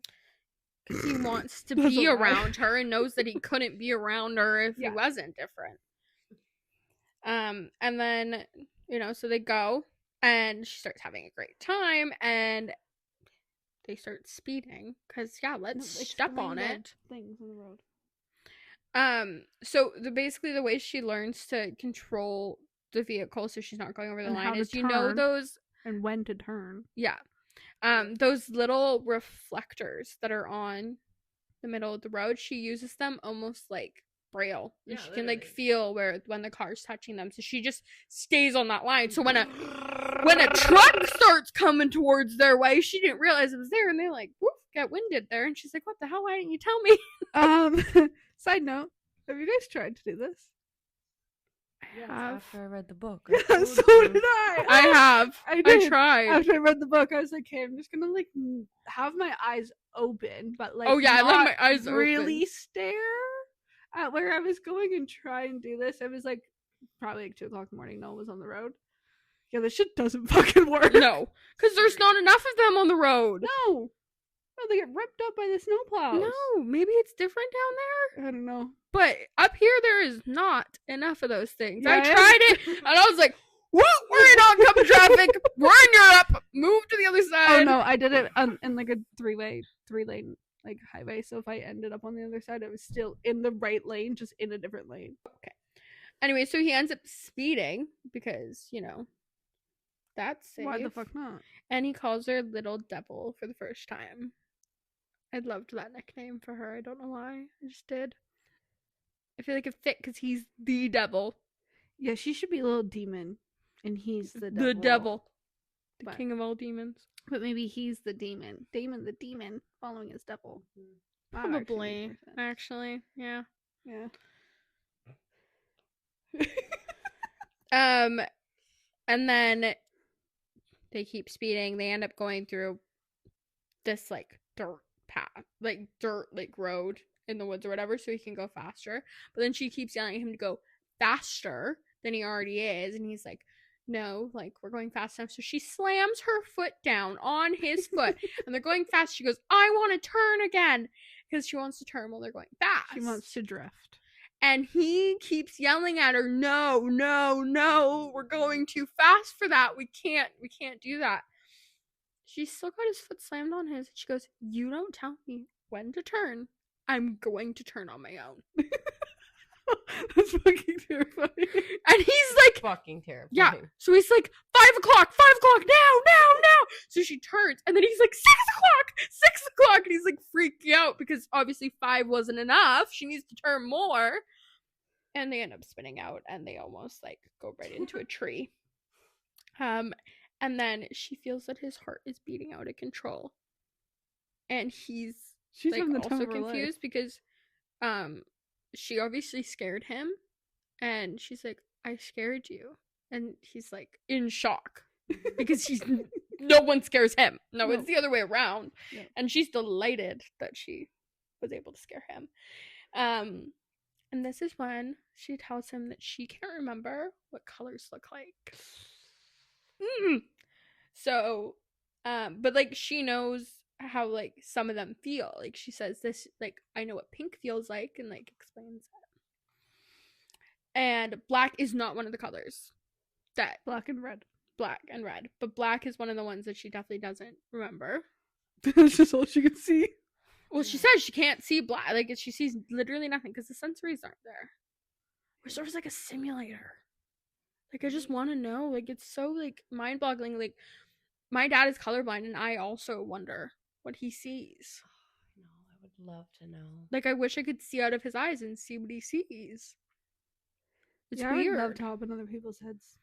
Because he wants to That's be a lie. around her and knows that he couldn't be around her if Yeah. he wasn't different. And then, so they go, and she starts having a great time, and they start speeding. Because, let's step on it. Things on the road. So basically the way she learns to control the vehicle so she's not going over the And how line to is, those, And when to turn. those little reflectors that are on the middle of the road, she uses them almost like braille, and Yeah, she can like literally. feel when the car's touching them, so she just stays on that line. So when a truck starts coming towards their way, she didn't realize it was there, and they like woof, get winded there, and she's like, what the hell, why didn't you tell me? Side note, have you guys tried to do this? I Yeah, have. after I read the book. so I told did you. I. I have. I I did. tried. After I read the book, I was like, okay, I'm just gonna like have my eyes open, but like Oh, yeah, I not left my eyes really open. stare at where I was going and try and do this. I was like probably like 2:00 in the morning. No one was on the road. Yeah, this shit doesn't fucking work. No, because there's not enough of them on the road. No, they get ripped up by the snowplows. No, maybe it's different down there. I don't know. But up here, there is not enough of those things. Yeah, I I tried it, and I was like, "What? We're in oncoming traffic. We're in Europe. Move to the other side." Oh no, I did it in like a three lane like highway. So if I ended up on the other side, I was still in the right lane, just in a different lane. Anyway, so he ends up speeding because, you know, that's safe. Why the fuck not? And he calls her Little Devil for the first time. I loved that nickname for her. I don't know why. I just did. I feel like it fit because he's the devil. Yeah, she should be a little demon, and he's the devil. The devil. The But- king of all demons. But maybe he's the demon. Damon the demon following his devil. That actually Probably. makes more sense. Actually, yeah. Yeah. And then they keep speeding. They end up going through this like dirt path, like dirt like road in the woods or whatever, so he can go faster. But then she keeps yelling at him to go faster than he already is, and he's like, no, like we're going fast enough. So she slams her foot down on his foot, and they're going fast. She goes, I want to turn again, because she wants to turn while they're going fast. She wants to drift. And he keeps yelling at her, no, no, no, we're going too fast for that. We can't do that. She's still got his foot slammed on his. She goes, you don't tell me when to turn. I'm going to turn on my own. That's fucking terrifying. And he's like, Fucking terrifying. yeah. So he's like, 5 o'clock, now. So she turns, and then he's like, 6 o'clock. And he's like freaking out because obviously 5 wasn't enough. She needs to turn more. And they end up spinning out, and they almost like go right into a tree. And then she feels that his heart is beating out of control. And he's She's like having the also time of her confused because she obviously scared him, and she's like, I scared you. And he's like in shock because no one scares him. No, it's the other way around. Yeah. And she's delighted that she was able to scare him. And this is when she tells him that she can't remember what colors look like. So, but like she knows how like some of them feel. Like she says this, like, I know what pink feels like, and like explains that. And black is not one of the colors that Black and red. but black is one of the ones that she definitely doesn't remember. That's just all she can see. Well, she says she can't see black, like she sees literally nothing because the sensories aren't there. Wish there was like a simulator. Like I just want to know. Like it's so like mind-boggling. Like my dad is colorblind, and I also wonder what he sees. No, I would love to know. Like I wish I could see out of his eyes and see what he sees. It's yeah, weird. I would love to hop in other people's heads.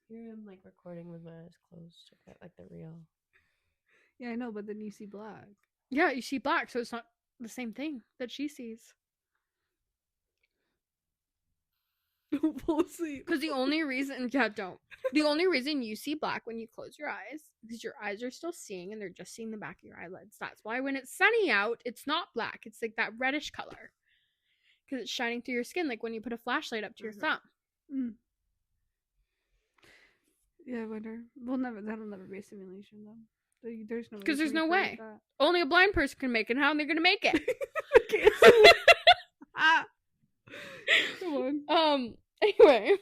Here I'm like recording with my eyes closed. I got like the real. Yeah, I know, but then you see black. Yeah, you see black, so it's not the same thing that she sees. Don't fall asleep. Because the only reason, the only reason you see black when you close your eyes is because your eyes are still seeing, and they're just seeing the back of your eyelids. That's why when it's sunny out, it's not black. It's like that reddish color. Because it's shining through your skin, like when you put a flashlight up to your thumb. Mm. Yeah, I wonder. That'll never be a simulation, though. There's no way. 'Cause there's to no recreate way. that. Only a blind person can make it. How are they going to make it? Okay, so- Come on. Anyway,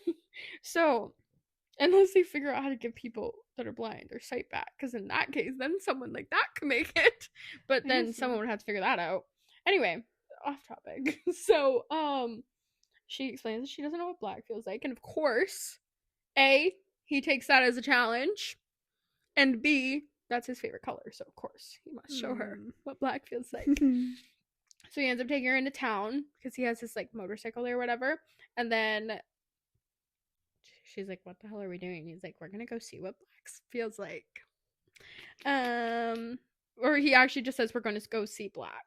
so unless they figure out how to give people that are blind their sight back, because in that case, then someone like that can make it. But I then guess so. someone would have to figure that out. Anyway, off topic. So, she explains that she doesn't know what black feels like, and of course, A, he takes that as a challenge, and B, that's his favorite color, so of course he must show her what black feels like. So he ends up taking her into town because he has his like motorcycle there or whatever. And then she's like, what the hell are we doing? He's like, we're gonna go see what black feels like. Or he actually just says we're gonna go see black.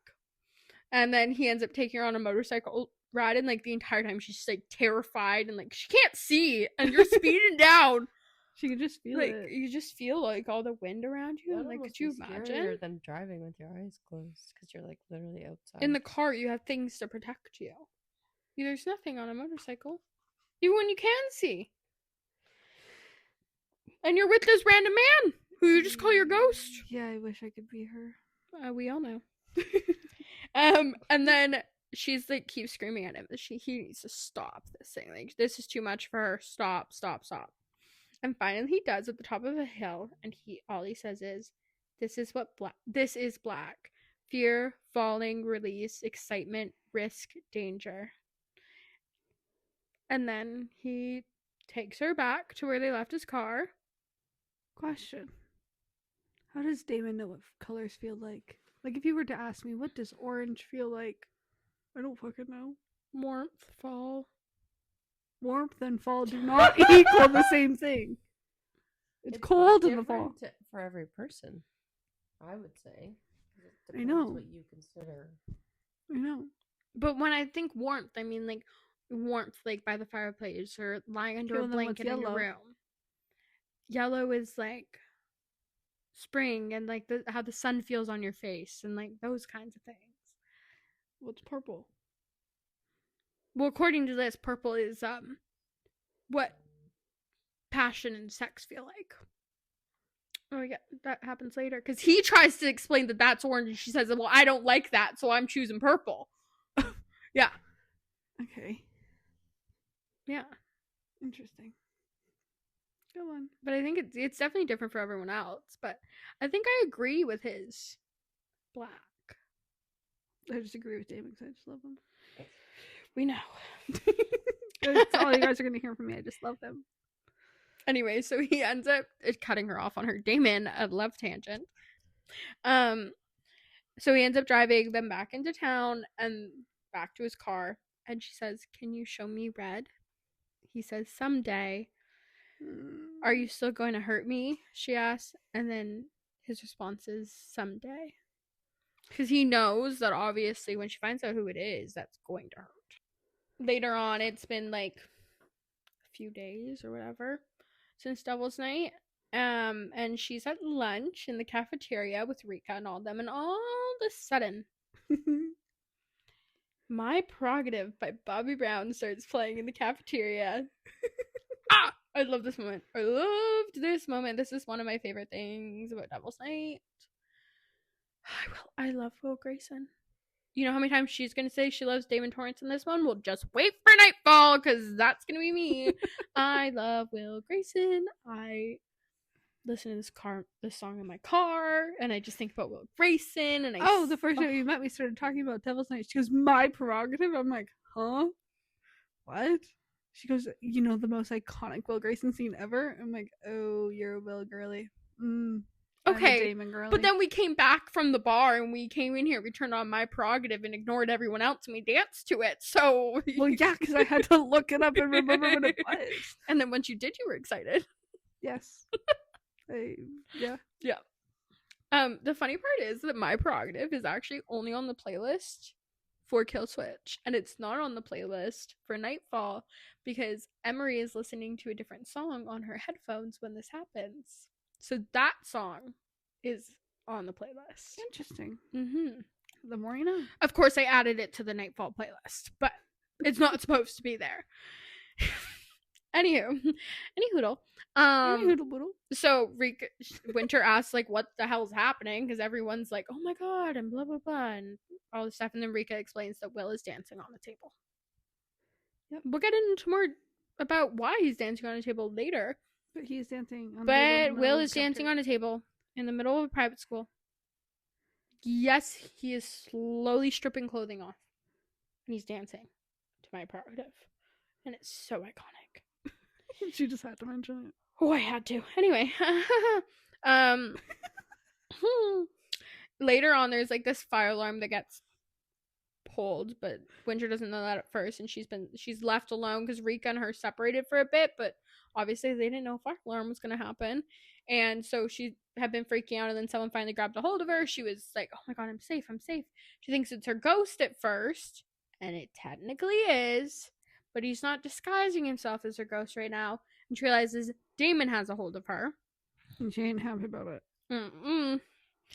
And then he ends up taking her on a motorcycle riding, like, the entire time she's just, like, terrified and, like, she can't see and you're speeding down. She could just feel Like, it. you just feel, like, all the wind around you. And, like, could you imagine? Than driving with your eyes closed because you're like literally outside. In the car, you have things to protect you. There's nothing on a motorcycle. Even when you can see. And you're with this random man who you just call your ghost. Yeah, I wish I could be her. We all know. And then she's like, keeps screaming at him that he needs to stop this thing. Like, this is too much for her. Stop, stop, stop. And finally he does at the top of a hill, and all he says is, this is black. Fear, falling, release, excitement, risk, danger. And then he takes her back to where they left his car. Question. How does Damon know what colors feel like? Like, if you were to ask me, what does orange feel like? I don't fucking know. Warmth, fall. Warmth and fall do not equal the same thing. It's cold in the fall. For every person, I would say. I know. What you consider. I know. But when I think warmth, I mean, like, warmth, like, by the fireplace or lying under a blanket in your room. Yellow is, like, spring and, like, how the sun feels on your face and, like, those kinds of things. What's purple? Well, according to this, purple is what passion and sex feel like. Oh yeah, that happens later because he tries to explain that that's orange, and she says, "Well, I don't like that, so I'm choosing purple." Yeah. Okay. Yeah. Interesting. Go on. But I think it's definitely different for everyone else. But I think I agree with his black. I just agree with Damon because I just love him. We know. That's all you guys are gonna hear from me. I just love them. Anyway, so he ends up cutting her off on her Damon a love tangent. So he ends up driving them back into town and back to his car, and she says, "Can you show me red?" He says, "Someday." "Are you still going to hurt me?" she asks, and then his response is, "Someday." Because he knows that obviously when she finds out who it is, that's going to hurt. Later on, it's been like a few days or whatever since Devil's Night. And she's at lunch in the cafeteria with Rika and all of them, and all of a sudden, My Prerogative by Bobby Brown starts playing in the cafeteria. I love this moment. I loved this moment. This is one of my favorite things about Devil's Night. I love Will Grayson. You know how many times she's going to say she loves Damon Torrance in this one? Well, just wait for Nightfall, because that's going to be me. I love Will Grayson. I listen to this song in my car, and I just think about Will Grayson. And the first time we met, we started talking about Devil's Night. She goes, "My Prerogative?" I'm like, huh? What? She goes, "You know the most iconic Will Grayson scene ever?" I'm like, oh, you're a Will girly. Okay, Damon girly. but then we came back from the bar and we came in here, we turned on My Prerogative and ignored everyone else, and we danced to it, so... Well, yeah, because I had to look it up and remember what it was. And then once you did, you were excited. Yes. Yeah. The funny part is that My Prerogative is actually only on the playlist for Kill Switch, and it's not on the playlist for Nightfall, because Emery is listening to a different song on her headphones when this happens. So that song is on the playlist. Interesting. Mm-hmm. The more you know. Of course, I added it to the Nightfall playlist, but it's not supposed to be there. Anywho, any hoodle. So Winter asks, like, what the hell's happening, because everyone's like, "Oh my god," and blah blah blah, and all this stuff, and then Rika explains that Will is dancing on the table. Yep. We'll get into more about why he's dancing on a table later. But he's dancing on But Will is dancing on a table in the middle of a private school. Yes, he is slowly stripping clothing off. And he's dancing to My Prerogative. And it's so iconic. She just had to mention it. Oh, I had to. Anyway. Later on, there's like this fire alarm that gets pulled, but Winter doesn't know that at first, and she's left alone because Rika and her separated for a bit, but obviously they didn't know a fire alarm was going to happen, and so she had been freaking out, and then someone finally grabbed a hold of her. She was like, "Oh my god, I'm safe. She thinks it's her ghost at first, And it technically is, but he's not disguising himself as her ghost right now. And she realizes Damon has a hold of her. And she ain't happy about it. Mm-mm.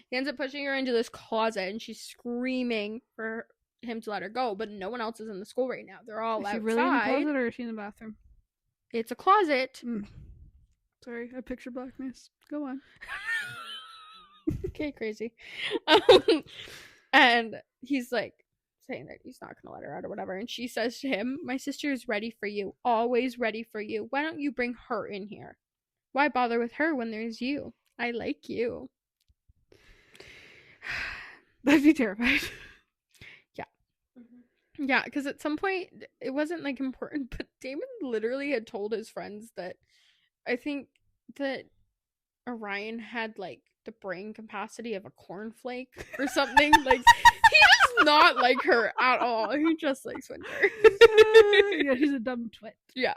He ends up pushing her into this closet, and she's screaming for him to let her go, but no one else is in the school right now. They're all Is outside. she really in the closet or is she in the bathroom? It's a closet. Sorry, I picture blackness. Go on. Okay, crazy. And he's like saying that he's not gonna let her out or whatever, and she says to him, "My sister is ready for you, always ready for you. Why don't you bring her in here? Why bother with her when there's you? I like you." I'd be terrified. Yeah, because at some point it wasn't like important, but Damon literally had told his friends that I think that Orion had like the brain capacity of a cornflake or something. Like, he does not like her at all. He just likes Winter. Yeah, she's a dumb twit. Yeah.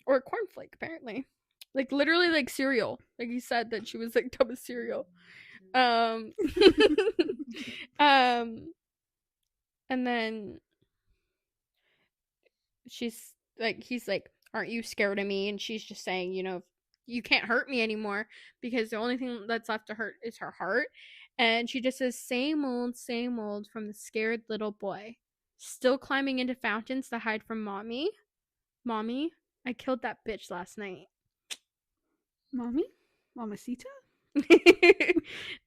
Or a cornflake, apparently. Like, literally like cereal. Like, he said that she was like dumb as cereal. And then he's like, "Aren't you scared of me?" And she's just saying, "You can't hurt me anymore because the only thing that's left to hurt is her heart." And she just says, same old from the scared little boy. Still climbing into fountains to hide from mommy. Mommy, I killed that bitch last night. Mommy? Mamacita?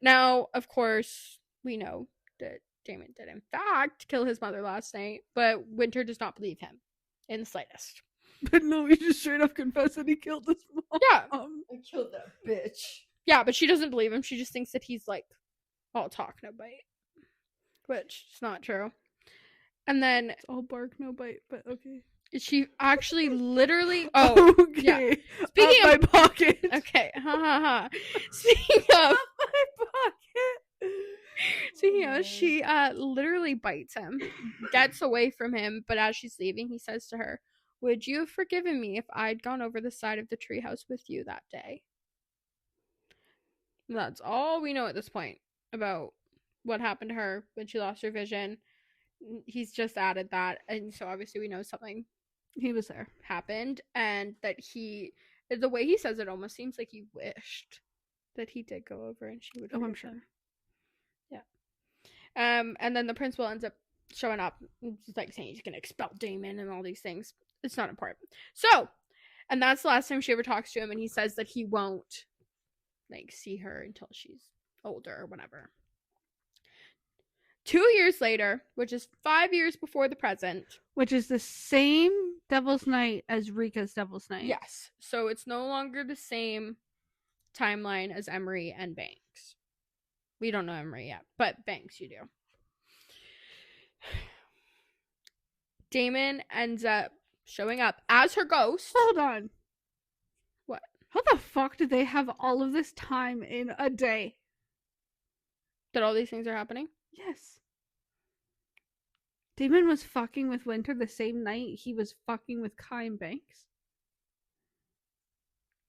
Now, of course, we know that Damon did in fact kill his mother last night, but Winter does not believe him in the slightest. But no, he just straight up confessed that he killed his mom. Yeah. I killed that bitch. Yeah, but she doesn't believe him. She just thinks that he's like all talk, no bite, which is not true. And then It's all bark, no bite, but okay. she actually literally. Oh, okay. yeah. Speaking Out of my pocket. Okay, Speaking of, my pocket. she literally bites him, gets away from him, but as she's leaving, he says to her, "Would you have forgiven me if I'd gone over the side of the treehouse with you that day?" And that's all we know at this point about what happened to her when she lost her vision. He's just added that, and so obviously we know something He was there. happened, and that the way he says it almost seems like he wished that he did go over and she would Oh, I'm forgive sure. him. Yeah. And then the principal ends up showing up and just like saying he's gonna expel Damon and all these things. It's not important. So, and that's the last time she ever talks to him, and he says that he won't like see her until she's older or whatever. 2 years later, which is 5 years before the present. Which is the same Devil's Night as Rika's Devil's Night. Yes. So it's no longer the same timeline as Emery and Banks. We don't know Emery yet, but Banks you do. Damon ends up showing up as her ghost. Hold on. What? How the fuck did they have all of this time in a day? That all these things are happening? Yes. Damon was fucking with Winter the same night he was fucking with Kai and Banks.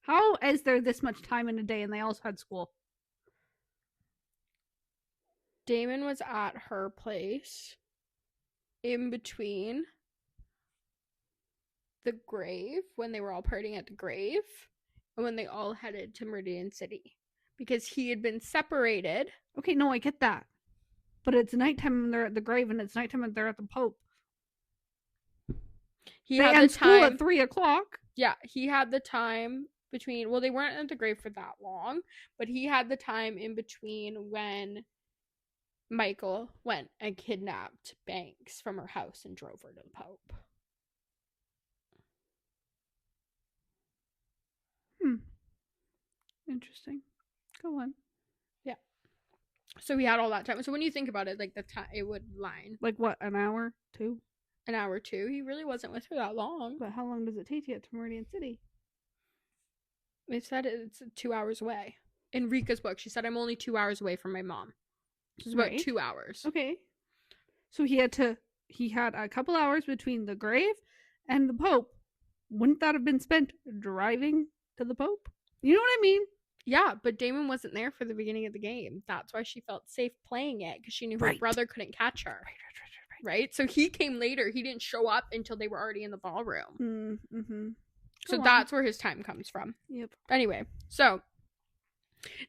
How is there this much time in a day and they also had school? Damon was at her place in between the grave, when they were all partying at the grave, and when they all headed to Meridian City. Because he had been separated. Okay, no, I get that. But it's nighttime when they're at the grave, and it's nighttime when they're at the Pope. They had had the school time at 3:00. Yeah, he had the time between, well, they weren't at the grave for that long, but he had the time in between when Michael went and kidnapped Banks from her house and drove her to the Pope. Interesting. Go on. So he had all that time. So when you think about it, like the time, it would line Like what, an hour? 2? an hour or two. He really wasn't with her that long. But how long does it take to get to Meridian City? They said it's 2 hours away. In Rika's book, she said, "I'm only 2 hours away from my mom." Which is about Right. 2 hours. Okay. So he had a couple hours between the grave and the Pope. Wouldn't that have been spent driving to the Pope? You know what I mean? Yeah, but Damon wasn't there for the beginning of the game. That's why she felt safe playing it, because she knew her Right. brother couldn't catch her. Right. right? So he came later. He didn't show up until they were already in the ballroom. Mm-hmm. So Go on. that's where his time comes from. Yep. Anyway, so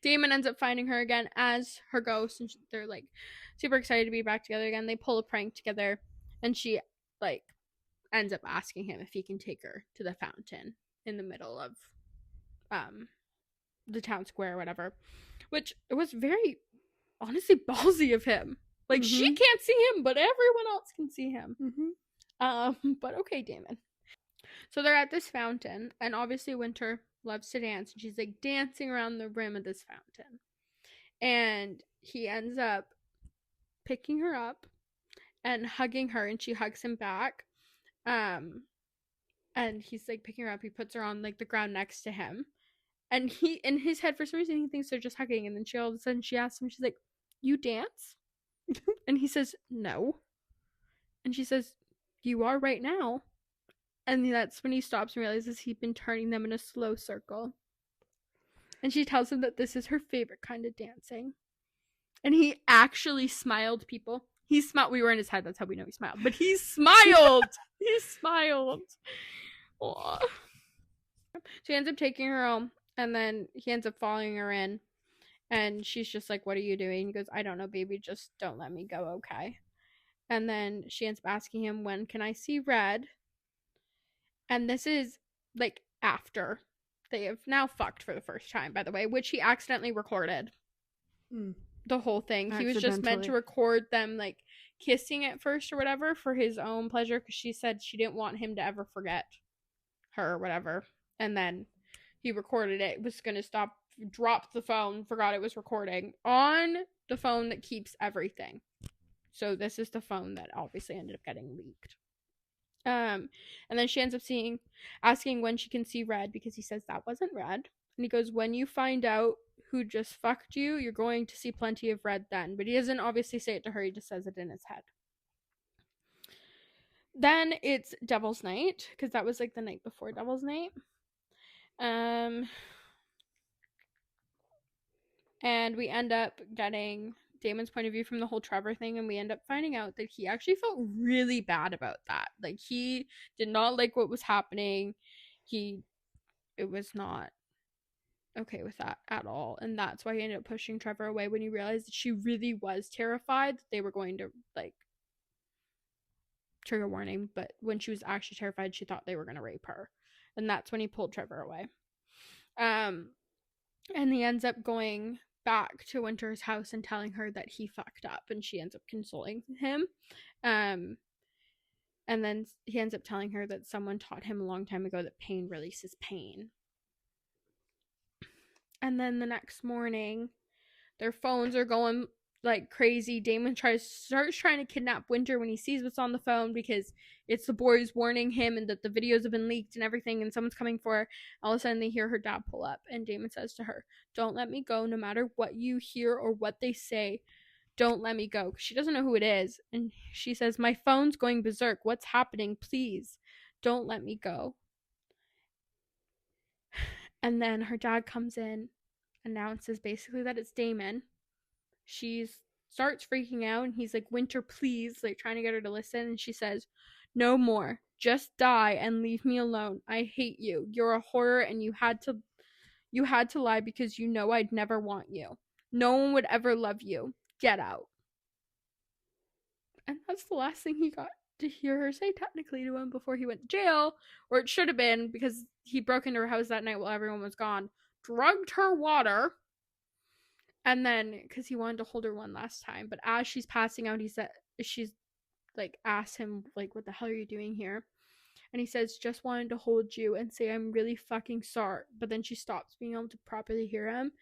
Damon ends up finding her again as her ghost, and they're like super excited to be back together again. They pull a prank together, and she like ends up asking him if he can take her to the fountain in the middle of the town square or whatever, which it was very honestly ballsy of him. Like she can't see him, but everyone else can see him. But okay, Damon. So they're at this fountain, and obviously Winter loves to dance, and she's like dancing around the rim of this fountain. And he ends up picking her up and hugging her, and she hugs him back. And he's like picking her up, he puts her on like the ground next to him. And he, in his head, for some reason, he thinks they're just hugging. And then all of a sudden she asks him, she's like, "You dance?" And he says, "No." And she says, "You are right now." And that's when he stops and realizes he'd been turning them in a slow circle. And she tells him that this is her favorite kind of dancing. And he actually smiled, people. He smiled. We were in his head. That's how we know he smiled. But he smiled. He smiled. Aww. So he ends up taking her home. And then he ends up following her in. And she's just like, "What are you doing?" He goes, "I don't know, baby. Just don't let me go, okay?" And then she ends up asking him, "When can I see Red?" And this is like after they have now fucked for the first time, by the way, which he accidentally recorded. The whole thing. He was just meant to record them like kissing at first or whatever for his own pleasure, because she said she didn't want him to ever forget her or whatever. And then he recorded it, was going to stop, dropped the phone, forgot it was recording on the phone that keeps everything. So this is the phone that obviously ended up getting leaked. And then she ends up asking when she can see Red, because he says that wasn't Red. And he goes, "When you find out who just fucked you, you're going to see plenty of Red then." But he doesn't obviously say it to her, he just says it in his head. Then it's Devil's Night, because that was like the night before Devil's Night. And we end up getting Damon's point of view from the whole Trevor thing, and we end up finding out that he actually felt really bad about that. Like, he did not like what was happening. It was not okay with that at all, and that's why he ended up pushing Trevor away when he realized that she really was terrified that they were going to, like, trigger warning, but when she was actually terrified, she thought they were going to rape her, and that's when he pulled Trevor away. And he ends up going back to Winter's house and telling her that he fucked up, and she ends up consoling him. And then he ends up telling her that someone taught him a long time ago that pain releases pain. And then the next morning, their phones are going like crazy. Damon starts trying to kidnap Winter when he sees what's on the phone, because it's the boys warning him and that the videos have been leaked and everything, and someone's coming for her. All of a sudden they hear her dad pull up, and Damon says to her, "Don't let me go, no matter what you hear or what they say. Don't let me go." She doesn't know who it is, and she says, "My phone's going berserk. What's happening? Please don't let me go." And then her dad comes in, announces basically that it's Damon. She starts freaking out, and he's like, "Winter, please," like trying to get her to listen. And she says, "No more. Just die and leave me alone. I hate you. You're a horror, and you had to lie because you know I'd never want you. No one would ever love you. Get out." And that's the last thing he got to hear her say technically to him before he went to jail, or it should have been, because he broke into her house that night while everyone was gone, drugged her water, and then because he wanted to hold her one last time, but as she's passing out, she's like asked him like, "What the hell are you doing here?" And he says, "Just wanted to hold you and say I'm really fucking sorry." But then she stops being able to properly hear him,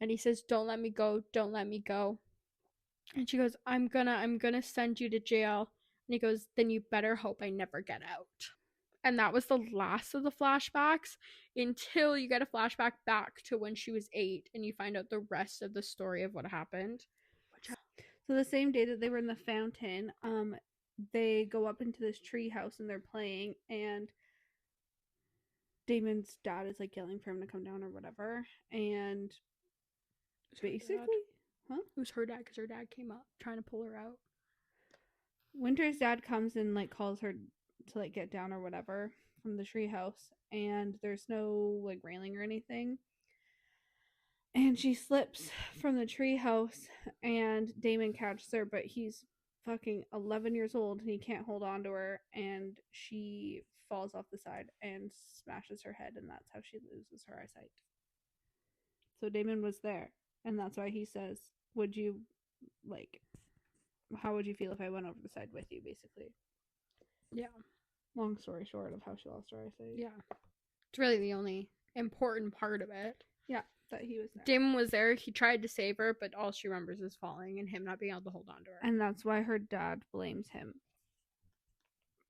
and he says, "Don't let me go, don't let me go." And she goes, I'm gonna send you to jail." And he goes, "Then you better hope I never get out." And that was the last of the flashbacks, until you get a flashback back to when she was 8, and you find out the rest of the story of what happened. So the same day that they were in the fountain, they go up into this tree house and they're playing, and Damon's dad is like yelling for him to come down or whatever, and basically, It was her dad, because her dad came up trying to pull her out. Winter's dad comes and like calls her to like get down or whatever from the treehouse, and there's no like railing or anything. And she slips from the treehouse, and Damon catches her, but he's fucking 11 years old and he can't hold on to her, and she falls off the side and smashes her head, and that's how she loses her eyesight. So Damon was there, and that's why he says, "Would you like? How would you feel if I went over the side with you?" Basically, Yeah. long story short of how she lost her eyesight. Yeah. It's really the only important part of it. Yeah, that he was there. Damon was there. He tried to save her, but all she remembers is falling and him not being able to hold on to her. And that's why her dad blames him.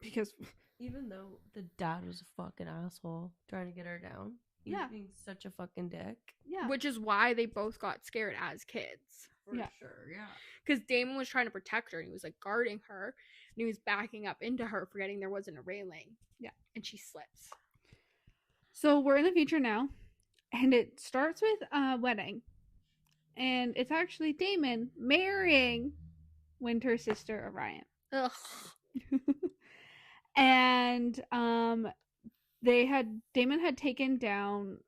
Because Even though the dad was a fucking asshole trying to get her down. He was Yeah. being such a fucking dick. yeah, Which is why they both got scared as kids. For Yeah. sure, yeah. Because Damon was trying to protect her and he was like guarding her and he was backing up into her, forgetting there wasn't a railing. Yeah. And she slips. so we're in the future now, and it starts with a wedding, and it's actually Damon marrying Winter's sister Orion. Ugh. And Damon had taken down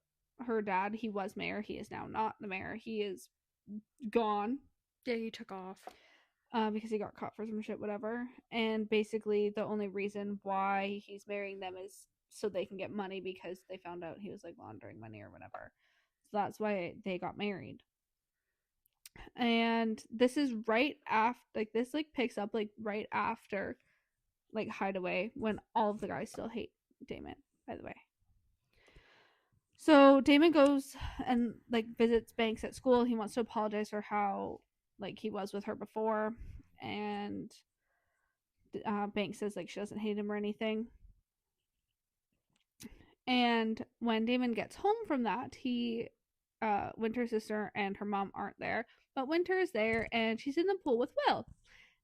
her dad. He was mayor. He is now not the mayor. He is gone Yeah, he took off. because he got caught for some shit, whatever. And basically, the only reason why he's marrying them is so they can get money, because they found out he was like laundering money or whatever. So that's why they got married. And this is right after, like, this like picks up like right after like Hideaway, when all of the guys still hate Damon, by the way. So Damon goes and like visits Banks at school. He wants to apologize for how like he was with her before, and Banks says like she doesn't hate him or anything. And when Damon gets home from that, Winter's sister and her mom aren't there, but Winter is there, and she's in the pool with Will.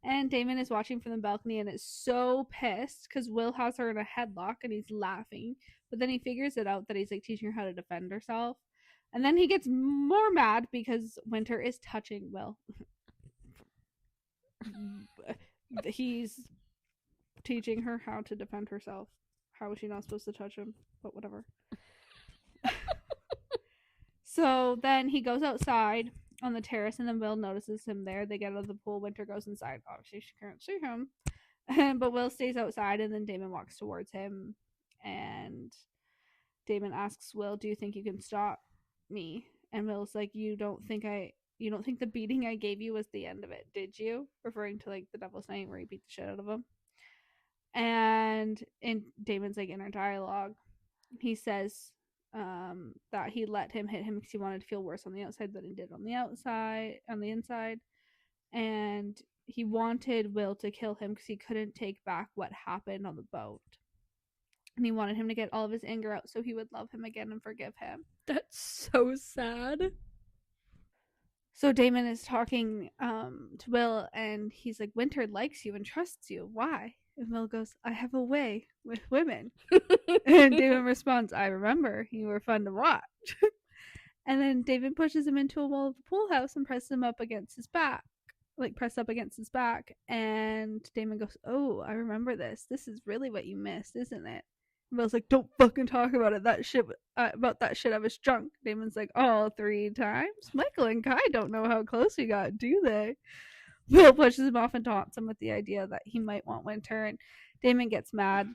And Damon is watching from the balcony and is so pissed because Will has her in a headlock and he's laughing. But then he figures it out that he's like teaching her how to defend herself. And then he gets more mad because Winter is touching Will. He's teaching her how to defend herself. How is she not supposed to touch him? But whatever. So then he goes outside on the terrace, and then Will notices him there. They get out of the pool. Winter goes inside. Obviously, she can't see him. But Will stays outside, and then Damon walks towards him. And Damon asks Will, "Do you think you can stop me?" And Will's like, you don't think the beating I gave you was the end of it, did you?" Referring to like the Devil's Night where he beat the shit out of him. And in Damon's like inner dialogue, he says that he let him hit him because he wanted to feel worse on the outside than he did on the inside. And he wanted Will to kill him because he couldn't take back what happened on the boat. And he wanted him to get all of his anger out so he would love him again and forgive him. That's so sad. So Damon is talking to Will, and he's like, "Winter likes you and trusts you. Why?" And Will goes, "I have a way with women." And Damon responds, "I remember. You were fun to watch." And then Damon pushes him into a wall of the pool house and presses him up against his back. And Damon goes, "Oh, I remember this. This is really what you missed, isn't it?" And Will's like, "Don't fucking talk about it. About that shit, I was drunk." Damon's like, "All 3 times? Michael and Kai don't know how close we got, do they?" Will pushes him off and taunts him with the idea that he might want Winter, and Damon gets mad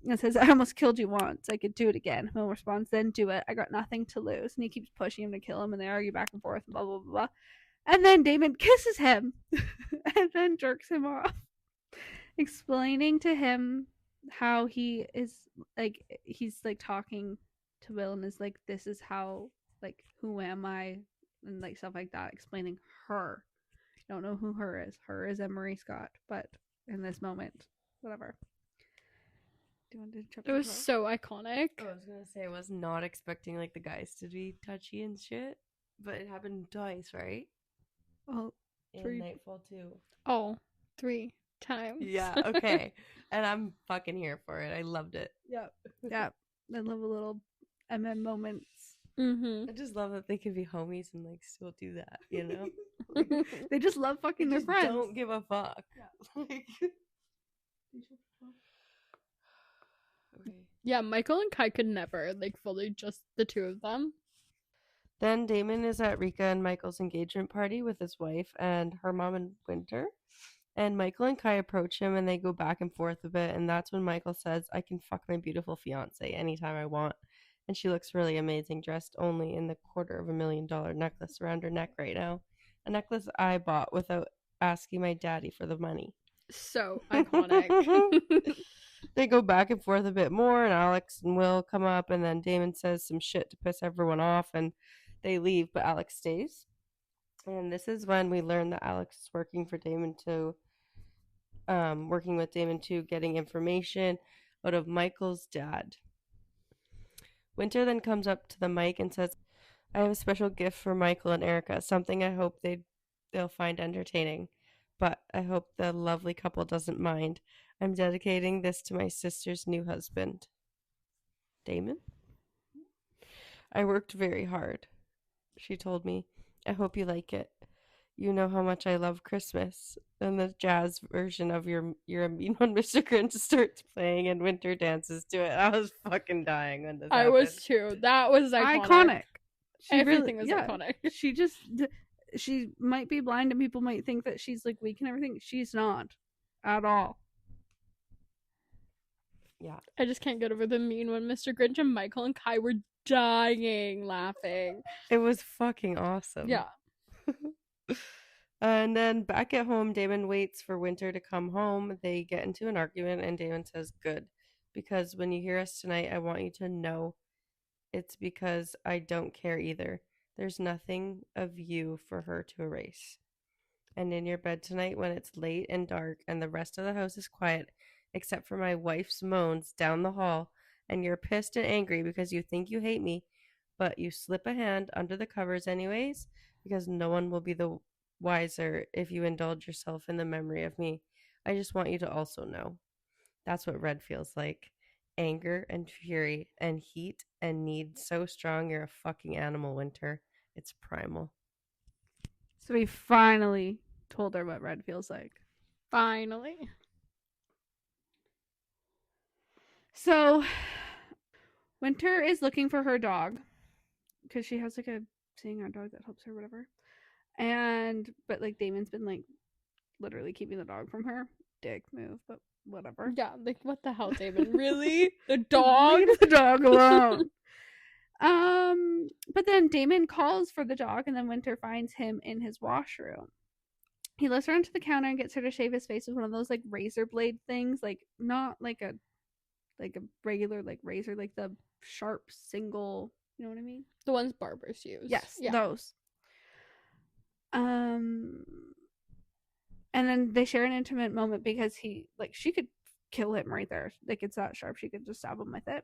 and says, "I almost killed you once. I could do it again." Will responds, "Then do it. I got nothing to lose." And he keeps pushing him to kill him, and they argue back and forth, and blah, blah, blah, blah. And then Damon kisses him and then jerks him off, explaining to him how he is like, he's like talking to Will and is like, "This is how, like, who am I?" And like stuff like that, explaining her. Don't know who her is. Her is Emery Scott, but in this moment, whatever. Do you want to chapter It was 12? so iconic. I was gonna say I was not expecting like the guys to be touchy and shit, but it happened twice, right? Oh, In 3. Nightfall too. Oh, 3 times. Yeah, okay. And I'm fucking here for it. I loved it. yeah. I love a little MM moments. Mm-hmm. I just love that they can be homies and like still do that, you know? They just love fucking their Just friends. don't give a fuck. Yeah. Like, Okay. Yeah, Michael and Kai could never, like, fully just the two of them. Then Damon is at Rika and Michael's engagement party with his wife and her mom and Winter. And Michael and Kai approach him and they go back and forth a bit. And that's when Michael says, I can fuck my beautiful fiance anytime I want. And she looks really amazing, dressed only in the $250,000 necklace around her neck right now. A necklace I bought without asking my daddy for the money. So iconic. They go back and forth a bit more, and Alex and Will come up, and then Damon says some shit to piss everyone off, and they leave, but Alex stays. And this is when we learn that Alex is working with Damon to getting information out of Michael's dad. Winter then comes up to the mic and says, I have a special gift for Michael and Erica, something I hope they'll find entertaining. But I hope the lovely couple doesn't mind. I'm dedicating this to my sister's new husband. Damon? I worked very hard, she told me. I hope you like it. You know how much I love Christmas. And the jazz version of You're a Mean One, Mr. Grinch starts playing and Winter dances to it. I was fucking dying when this I happened. was too. That was iconic. Everything Everything was iconic. She might be blind and people might think that she's like weak and everything. She's not at all. Yeah. I just can't get over the mean when Mr. Grinch and Michael and Kai were dying laughing. It was fucking awesome. Yeah. And then back at home, Damon waits for Winter to come home. They get into an argument and Damon says, good, because when you hear us tonight, I want you to know it's because I don't care either. There's nothing of you for her to erase. And in your bed tonight when it's late and dark and the rest of the house is quiet, except for my wife's moans down the hall, and you're pissed and angry because you think you hate me, but you slip a hand under the covers anyways, because no one will be the wiser if you indulge yourself in the memory of me. I just want you to also know. That's what red feels like. Anger and fury and heat and need so strong you're a fucking animal, Winter. It's primal. So we finally told her what red feels like. Finally. So Winter is looking for her dog because she has like a seeing eye dog that helps her, whatever. But like Damon's been like literally keeping the dog from her. Dick move, but whatever. Yeah, like what the hell, Damon? Really? The dog? Leave the dog alone. But then Damon calls for the dog, and then Winter finds him in his washroom. He lifts her onto the counter and gets her to shave his face with one of those like razor blade things, like not like a regular like razor, like the sharp single. You know what I mean? The ones barbers use. Yes, Yeah. those. And then they share an intimate moment because she could kill him right there. Like it's that sharp, she could just stab him with it.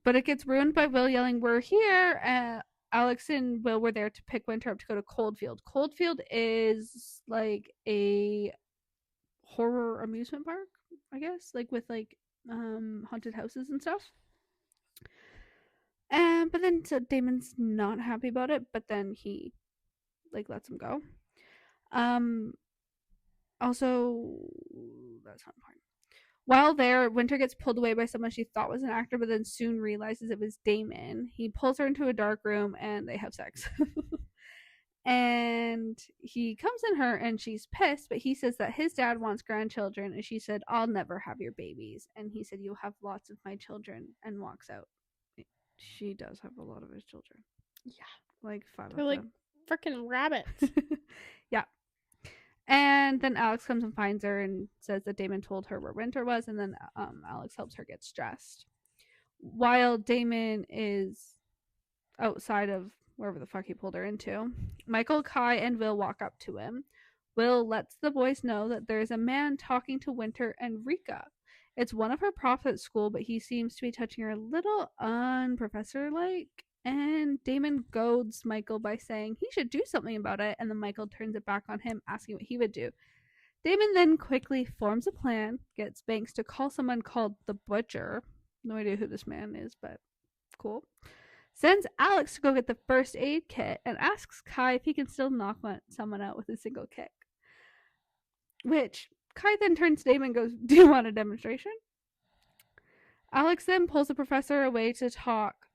But it gets ruined by Will yelling, "We're here!" Alex and Will were there to pick Winter up to go to Coldfield. Coldfield is like a horror amusement park, I guess, like with like haunted houses and stuff. But then so Damon's not happy about it, but then he like lets him go. Also, that's not important. While there, Winter gets pulled away by someone she thought was an actor, but then soon realizes it was Damon. He pulls her into a dark room and they have sex. And he comes in her and she's pissed, but he says that his dad wants grandchildren, and she said, I'll never have your babies. And he said, you'll have lots of my children, and walks out. She does have a lot of his children. Yeah. Like 5 They're of like them. freaking rabbits. Yeah. And then Alex comes and finds her and says that Damon told her where Winter was, and then Alex helps her get dressed. While Damon is outside of wherever the fuck he pulled her into, Michael, Kai, and Will walk up to him. Will lets the boys know that there is a man talking to Winter and Rika. It's one of her profs at school, but he seems to be touching her a little unprofessor-like. And Damon goads Michael by saying he should do something about it, and then Michael turns it back on him, asking what he would do. Damon then quickly forms a plan, gets Banks to call someone called the Butcher. No idea who this man is, but cool. Sends Alex to go get the first aid kit, and asks Kai if he can still knock someone out with a single kick. Which Kai then turns to Damon and goes, "Do you want a demonstration?" Alex then pulls the professor away to talk,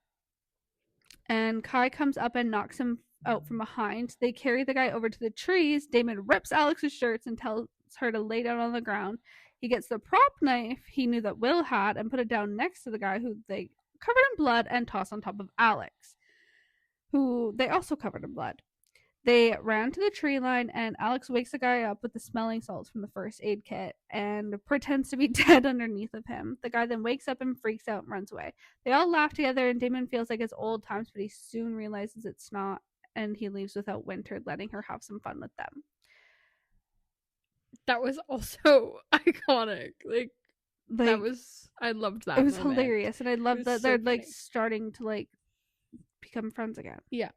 and Kai comes up and knocks him out from behind. They carry the guy over to the trees. Damon rips Alex's shirts and tells her to lay down on the ground. He gets the prop knife he knew that Will had and put it down next to the guy who they covered in blood and tossed on top of Alex, who they also covered in blood. They ran to the tree line, and Alex wakes the guy up with the smelling salts from the first aid kit and pretends to be dead underneath of him. The guy then wakes up and freaks out and runs away. They all laugh together, and Damon feels like it's old times, but he soon realizes it's not, and he leaves without Winter, letting her have some fun with them. That was also iconic. Like that was, I loved that. It was moment. hilarious, and I love that so they're like funny. starting to like become friends again. Yeah.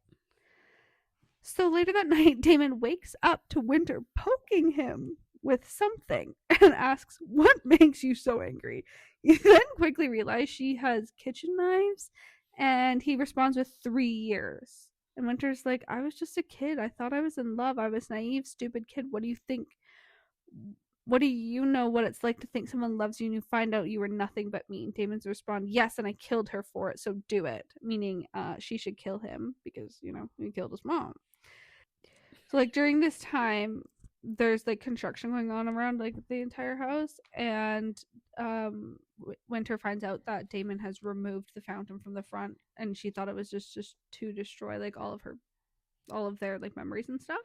So later that night, Damon wakes up to Winter poking him with something and asks, "What makes you so angry?" He then quickly realizes she has kitchen knives, and he responds with 3 years. And Winter's like, "I was just a kid. I thought I was in love. I was naive, stupid kid. What do you think? What do you know what it's like to think someone loves you and you find out you were nothing but me?" And Damon's respond, "Yes, and I killed her for it, so do it." Meaning she should kill him because, you know, he killed his mom. So like during this time, there's like construction going on around like the entire house, and Winter finds out that Damon has removed the fountain from the front, and she thought it was just to destroy like all of their like memories and stuff.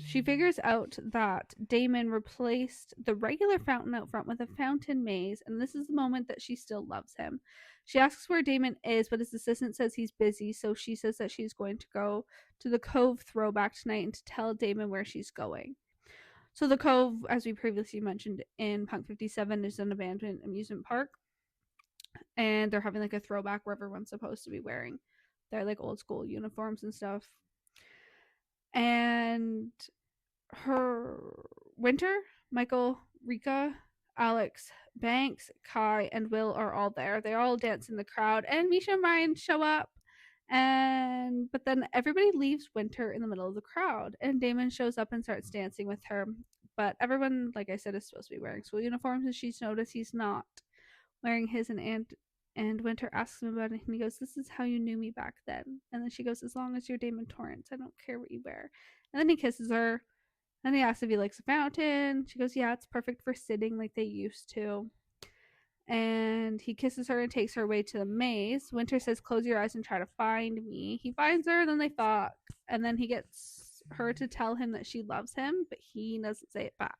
She figures out that Damon replaced the regular fountain out front with a fountain maze, and this is the moment that she still loves him. She asks where Damon is, but his assistant says he's busy, so she says that she's going to go to the Cove throwback tonight and to tell Damon where she's going. So the Cove, as we previously mentioned in Punk 57, is an abandoned amusement park, and they're having like a throwback where everyone's supposed to be wearing their like old school uniforms and stuff. And her Winter, Michael, Rika, Alex, Banks, Kai, and Will are all there. They all dance in the crowd, and Misha and Ryan show up. But then everybody leaves Winter in the middle of the crowd, and Damon shows up and starts dancing with her. But everyone, like I said, is supposed to be wearing school uniforms, and she's noticed he's not wearing his. And Winter asks him about it, and he goes, "This is how you knew me back then." And then she goes, "As long as you're Damon Torrance, I don't care what you wear." And then he kisses her. And he asks if he likes a fountain. She goes, "Yeah, it's perfect for sitting like they used to." And he kisses her and takes her away to the maze. Winter says, "Close your eyes and try to find me." He finds her, and then they fuck. And then he gets her to tell him that she loves him, but he doesn't say it back.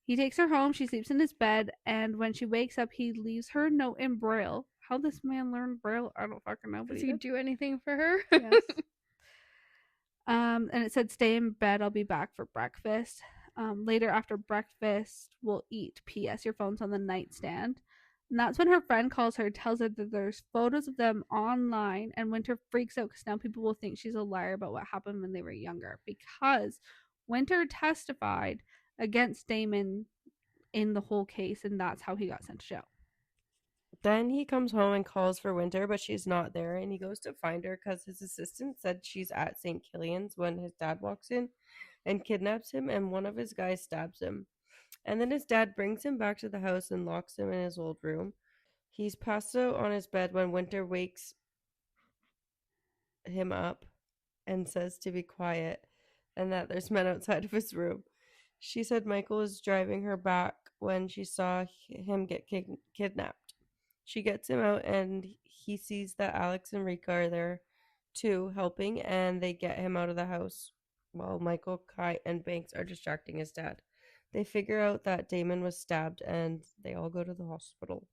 He takes her home. She sleeps in his bed, and when she wakes up, he leaves her a note in Braille. How this man learned Braille, I don't fucking know. Does he do anything for her? Yes. And it said, "Stay in bed. I'll be back for breakfast." Later after breakfast, we'll eat. P.S. Your phone's on the nightstand. And that's when her friend calls her, tells her that there's photos of them online, and Winter freaks out because now people will think she's a liar about what happened when they were younger, because Winter testified against Damon in the whole case, and that's how he got sent to jail. Then he comes home and calls for Winter, but she's not there, and he goes to find her because his assistant said she's at St. Killian's when his dad walks in and kidnaps him, and one of his guys stabs him. And then his dad brings him back to the house and locks him in his old room. He's passed out on his bed when Winter wakes him up and says to be quiet and that there's men outside of his room. She said Michael was driving her back when she saw him get kidnapped. She gets him out, and he sees that Alex and Rika are there too, helping, and they get him out of the house while Michael, Kai, and Banks are distracting his dad. They figure out that Damon was stabbed, and they all go to the hospital.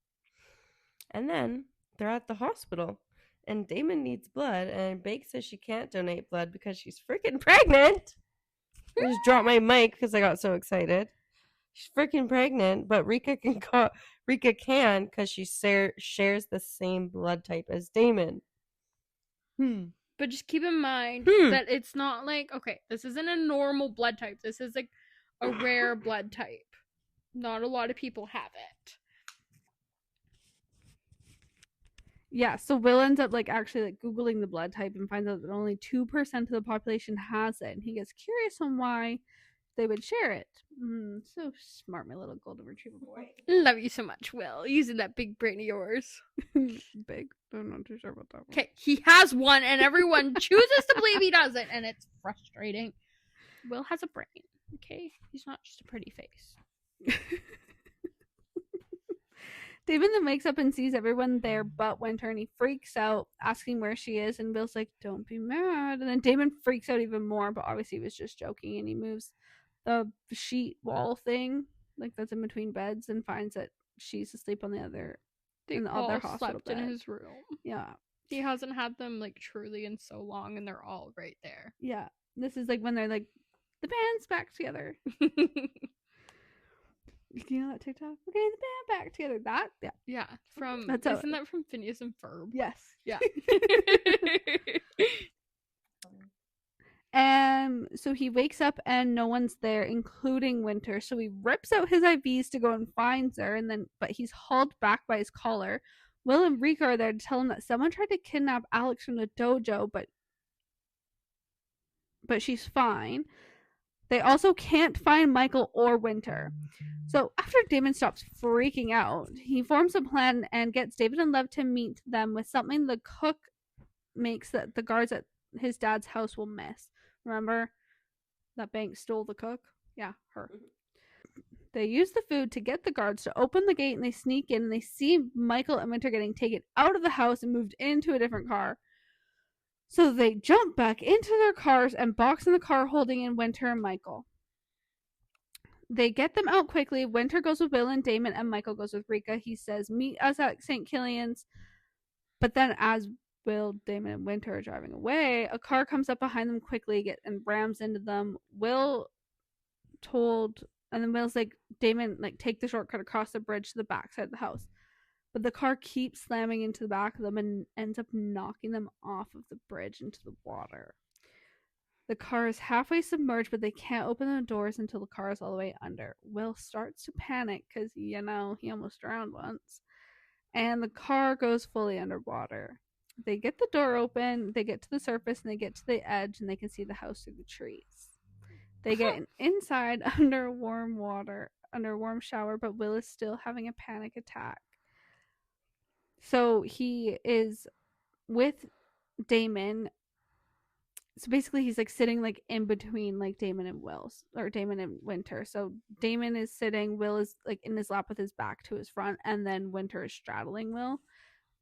And then they're at the hospital, and Damon needs blood, and Banks says she can't donate blood because she's freaking pregnant. I just dropped my mic because I got so excited. She's freaking pregnant, but Rika can because she shares the same blood type as Damon. But just keep in mind that it's not like, okay, this isn't a normal blood type. This is like a rare blood type. Not a lot of people have it. Yeah, so Will ends up like actually like Googling the blood type and finds out that only 2% of the population has it. And he gets curious on why they would share it. So smart, my little golden retriever boy. Love you so much, Will. Using that big brain of yours. Big. I'm not too sure about that one. Okay, he has one, and everyone chooses to believe he doesn't, and it's frustrating. Will has a brain. Okay, he's not just a pretty face. Damon then wakes up and sees everyone there but Winter, and he freaks out, asking where she is, and Will's like, don't be mad. And then Damon freaks out even more, but obviously he was just joking, and he moves the sheet wall thing, like that's in between beds, and finds that she's asleep on the other They in the all other hospital slept bed. in his room. Yeah. He hasn't had them, like, truly in so long, and they're all right there. Yeah. This is like when they're like, the band's back together. Do you know that TikTok? We're getting the band back together. That? Yeah. Yeah, from That's isn't that from Phineas and Ferb? Yes. Yeah. So he wakes up and no one's there, including Winter. So he rips out his IVs to go and finds her, but he's hauled back by his collar. Will and Rika are there to tell him that someone tried to kidnap Alex from the dojo, but she's fine. They also can't find Michael or Winter. So after Damon stops freaking out, he forms a plan and gets David and Lev to meet them with something the cook makes that the guards at his dad's house will miss. Remember that bank stole the cook? Yeah, her. They use the food to get the guards to open the gate, and they sneak in, and they see Michael and Winter getting taken out of the house and moved into a different car. So they jump back into their cars and box in the car, holding in Winter and Michael. They get them out quickly. Winter goes with Will and Damon, and Michael goes with Rika. He says, meet us at St. Killian's. But then as Will, Damon, and Winter are driving away, a car comes up behind them quickly and rams into them. And then Will's like, Damon, like, take the shortcut across the bridge to the backside of the house. But the car keeps slamming into the back of them and ends up knocking them off of the bridge into the water. The car is halfway submerged, but they can't open the doors until the car is all the way under. Will starts to panic because, he almost drowned once. And the car goes fully underwater. They get the door open, they get to the surface, and they get to the edge, and they can see the house through the trees. They get inside under warm shower, but Will is still having a panic attack. So he is with Damon. So basically he's like sitting like in between like Damon and Winter. So Damon is sitting, Will is like in his lap with his back to his front, and then Winter is straddling Will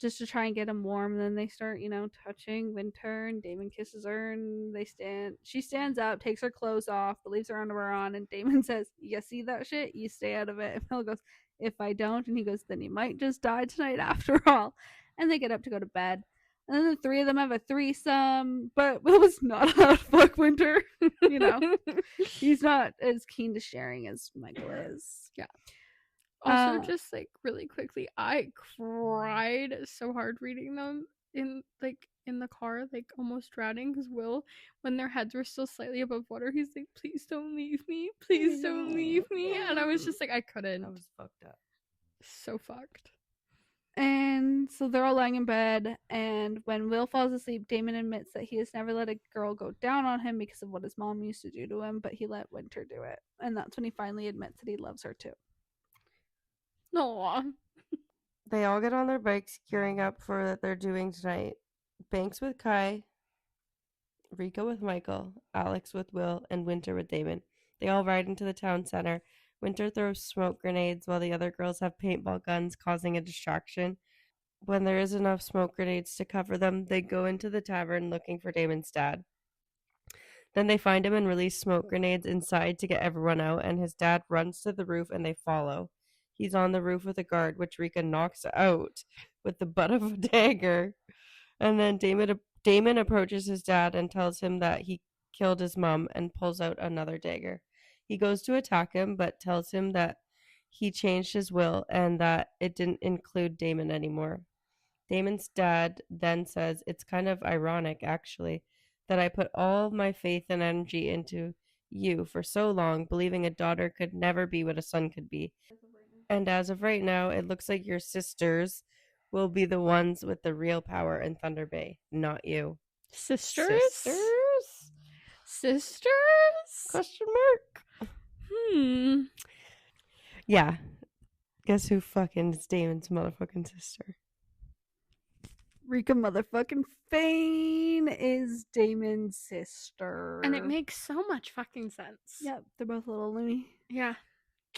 just to try and get him warm. And then they start, touching Winter, and Damon kisses her, and she stands up, takes her clothes off, but leaves her underwear on, and Damon says, you see that shit? You stay out of it. And Will goes, if I don't, and he goes, then you might just die tonight after all. And they get up to go to bed. And then the three of them have a threesome, but Will was not allowed to fuck Winter. He's not as keen to sharing as Michael is. Yeah. Also, just like really quickly, I cried so hard reading them in the car, like almost drowning, because Will, when their heads were still slightly above water, he's like, please don't leave me. Please don't leave me. And I was just like, I couldn't. I was fucked up. So fucked. And so they're all lying in bed, and when Will falls asleep, Damon admits that he has never let a girl go down on him because of what his mom used to do to him, but he let Winter do it. And that's when he finally admits that he loves her too. Aww. They all get on their bikes, gearing up for what they're doing tonight. Banks with Kai, Rika with Michael, Alex with Will, and Winter with Damon. They all ride into the town center. Winter throws smoke grenades while the other girls have paintball guns, causing a distraction. When there is enough smoke grenades to cover them, they go into the tavern looking for Damon's dad. Then they find him and release smoke grenades inside to get everyone out, and his dad runs to the roof and they follow. He's on the roof with a guard, which Rika knocks out with the butt of a dagger. And then Damon approaches his dad and tells him that he killed his mom and pulls out another dagger. He goes to attack him, but tells him that he changed his will and that it didn't include Damon anymore. Damon's dad then says, it's kind of ironic, actually, that I put all my faith and energy into you for so long, believing a daughter could never be what a son could be. And as of right now, it looks like your sisters will be the ones with the real power in Thunder Bay, not you. Sisters? Sisters? Sisters? Question mark? Yeah. Guess who fucking is Damon's motherfucking sister? Rika motherfucking Fane is Damon's sister. And it makes so much fucking sense. Yep, they're both a little loony. Yeah.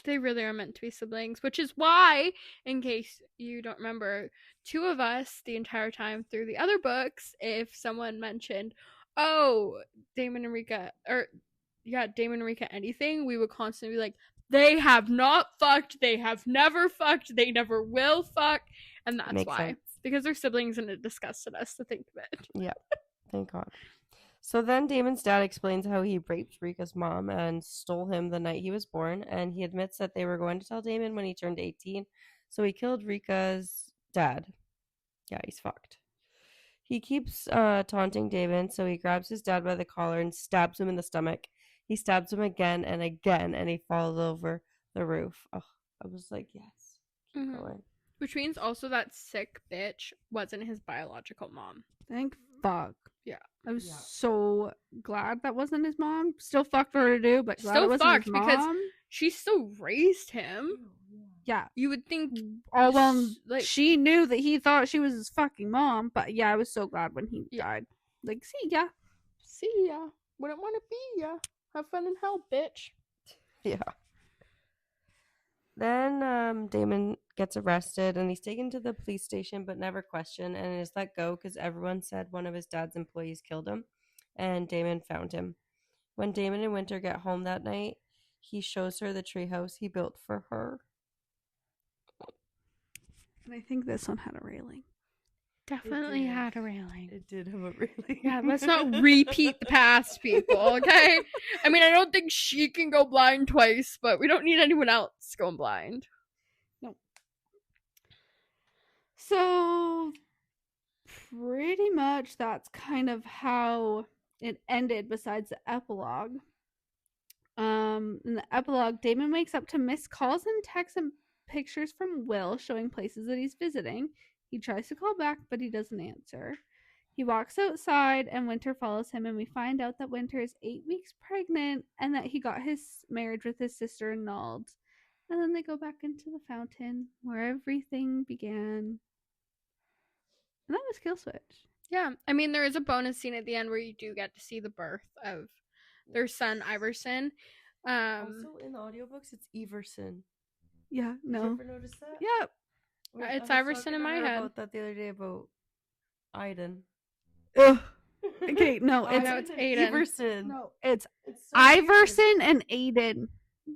They really are meant to be siblings, which is why, in case you don't remember, two of us the entire time through the other books, if someone mentioned, oh, Damon and Rika, or yeah, Damon and Rika anything, we would constantly be like, they have not fucked, they have never fucked, they never will fuck. And that's Makes why. sense. Because they're siblings and it disgusted us to think of it. Yeah. Thank God. So then Damon's dad explains how he raped Rika's mom and stole him the night he was born, and he admits that they were going to tell Damon when he turned 18, so he killed Rika's dad. Yeah, he's fucked. He keeps taunting Damon, so he grabs his dad by the collar and stabs him in the stomach. He stabs him again, and he falls over the roof. Oh, I was like, yes. Keep going. Which means also that sick bitch wasn't his biological mom. Thank fuck. Yeah. I was so glad that wasn't his mom. Still fucked for her to do, but glad Still it wasn't fucked his because mom. she still raised him. Yeah. You would think Oh, well, like she knew that he thought she was his fucking mom, but yeah, I was so glad when he died. Like, see ya. See ya. Wouldn't want to be ya. Have fun in hell, bitch. Yeah. Then Damon gets arrested and he's taken to the police station but never questioned and is let go because everyone said one of his dad's employees killed him and Damon found him. When Damon and Winter get home that night, he shows her the treehouse he built for her. And I think this one had a railing. Definitely had a railing. It did have a railing. Yeah, let's not repeat the past, people, okay? I mean, I don't think she can go blind twice, but we don't need anyone else going blind. No. So, pretty much that's kind of how it ended besides the epilogue. In the epilogue, Damon wakes up to missed calls and texts and pictures from Will showing places that he's visiting. He tries to call back, but he doesn't answer. He walks outside, and Winter follows him, and we find out that Winter is 8 weeks pregnant and that he got his marriage with his sister annulled. And then they go back into the fountain where everything began. And that was Kill Switch. Yeah, I mean, there is a bonus scene at the end where you do get to see the birth of their son, Iverson. Also, in the audiobooks, it's Everson. Yeah, no. Did you ever notice that? Yep. It's Iverson in my head. About that the other day about Aiden. Ugh. Okay, no, it's, no, it's Aiden. Everson. No, it's so Iverson and Aiden.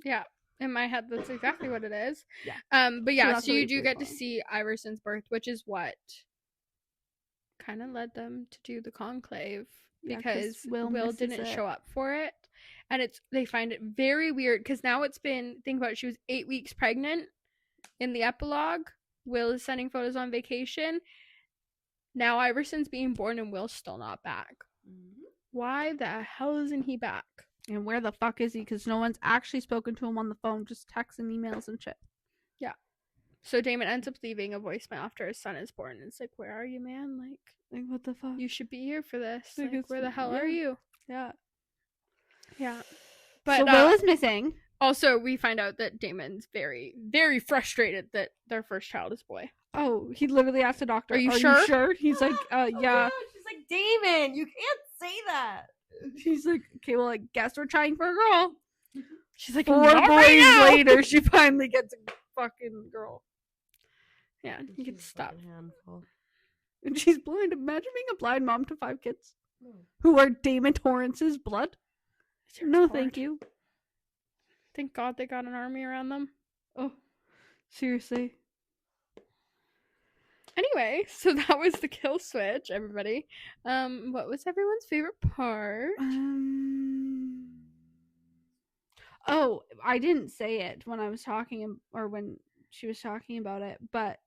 Yeah, in my head, that's exactly what it is. Yeah. But yeah, that's so you really do get to fun. see Iverson's birth, which is what kind of led them to do the conclave Yeah, because 'cause Will Will misses didn't it. show up for it. And they find it very weird because now it's been, think about it, she was 8 weeks pregnant in the epilogue. Will is sending photos on vacation. Now Iverson's being born and Will's still not back. Mm-hmm. Why the hell isn't he back? And where the fuck is he? Because no one's actually spoken to him on the phone, just texts and emails and shit. Yeah. So Damon ends up leaving a voicemail after his son is born. And it's like, where are you, man? Like, what the fuck? You should be here for this. Like, Like, where the hell are you? Yeah. Yeah. But So Will is missing. also, we find out that Damon's very, very frustrated that their first child is boy. Oh, he literally asked the doctor, Are you sure? He's like, yeah. She's like, Damon, you can't say that. He's like, okay, well, I guess we're trying for a girl. She's like, 4 "Not boys right now." later, she finally gets a fucking girl. Yeah, you can stop. Handful. And she's blind. Imagine being a blind mom to 5 kids No. who are Damon Torrance's blood. It's your No, part. thank you. Thank God they got an army around them. Oh, seriously. Anyway, so that was the kill switch, everybody. What was everyone's favorite part? Oh, I didn't say it when I was talking, or when she was talking about it, but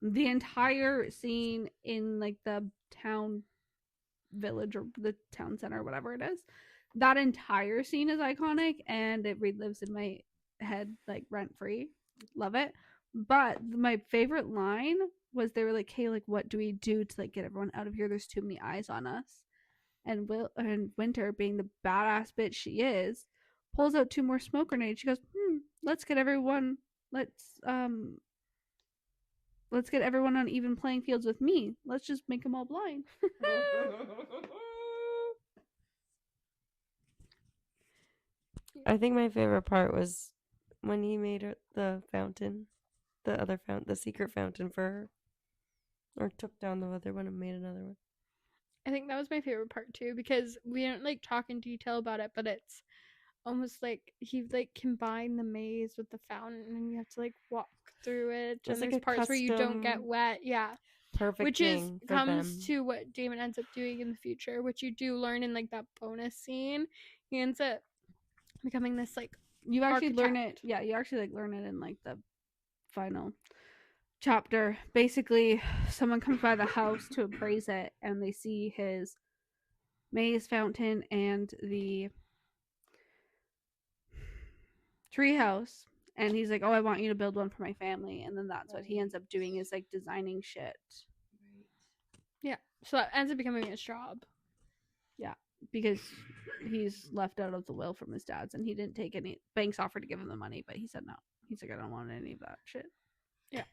the entire scene in like the town village or the town center or whatever it is, that entire scene is iconic and it relives in my head like rent free. Love it. But my favorite line was they were like, hey, like, what do we do to like get everyone out of here? There's too many eyes on us. And Winter, being the badass bitch she is, pulls out 2 more smoke grenades. She goes, let's get everyone on even playing fields with me. Let's just make them all blind. I think my favorite part was when he made the fountain, the secret fountain for her, or took down the other one and made another one. I think that was my favorite part too, because we didn't like talk in detail about it, but it's almost like he like combined the maze with the fountain, and you have to like walk through it, It's and like there's a parts where you don't get custom wet. Yeah, Perfect which thing for comes them. to what Damon ends up doing in the future, which you do learn in like that bonus scene. He ends up becoming this like You actually learn it. architect. Yeah, you actually like learn it in like the final chapter. Basically, someone comes by the house to appraise it, and they see his maze fountain and the tree house, and he's like, "Oh, I want you to build one for my family." And then that's what he ends up doing, is like designing shit. Yeah, so that ends up becoming his job. Yeah, because he's left out of the will from his dad's, and he didn't take any. Banks offered to give him the money, but he said no. He's like, "I don't want any of that shit." Yeah.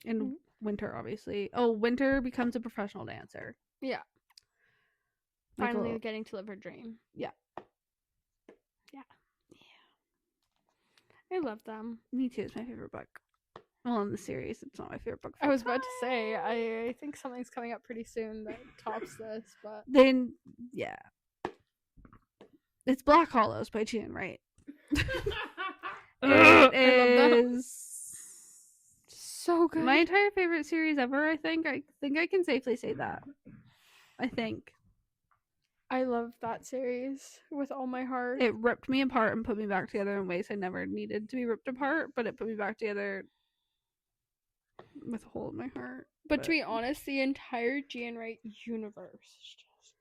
And Winter, obviously. Oh, Winter becomes a professional dancer. Yeah. Michael- Finally getting to live her dream. Yeah. Yeah. I love them. Me too. It's my favorite book. Well, in the series, it's not my favorite book. I was about to say, I think something's coming up pretty soon that tops this, but Then, yeah. It's Black Hollows by June, right? I It love them. is So good. my entire favorite series ever, I think. I think I can safely say that. I think. I love that series with all my heart. It ripped me apart and put me back together in ways I never needed to be ripped apart, but it put me back together with a hole in my heart. But to be honest, the entire Jean Wright universe is just...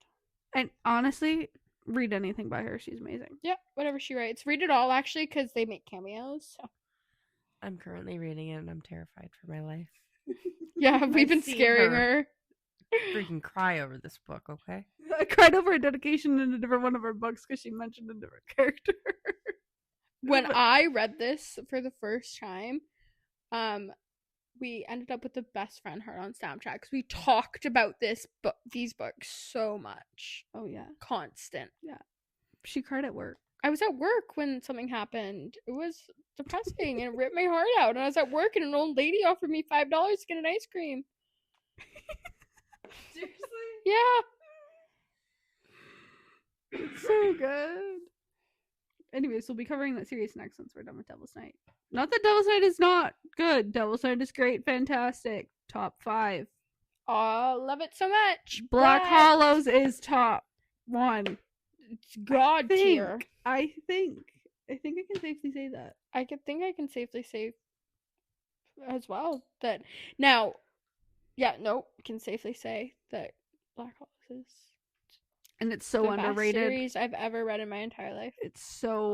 And honestly, read anything by her. She's amazing. Yeah, whatever she writes. Read it all, actually, because they make cameos. So. I'm currently reading it and I'm terrified for my life. Yeah, we've been seen scaring her. her. Freaking cry over this book, okay? I cried over a dedication in a different one of her books because she mentioned a different character. When I read this for the first time, we ended up with the best friend heart on Snapchat because we talked about these books so much. Oh, yeah. Constant. Yeah. She cried at work. I was at work when something happened. It was depressing and it ripped my heart out. And I was at work and an old lady offered me $5 to get an ice cream. Seriously? Yeah. It's so good. Anyways, we'll be covering that series next once we're done with Devil's Night. Not that Devil's Night is not good. Devil's Night is great, fantastic. Top 5. Oh, love it so much. Black but Hollows is top 1. It's God tier. I think I can safely say that. I can safely say as well that now, can safely say that Black Hollows is And it's so the underrated. best series I've ever read in my entire life. It's so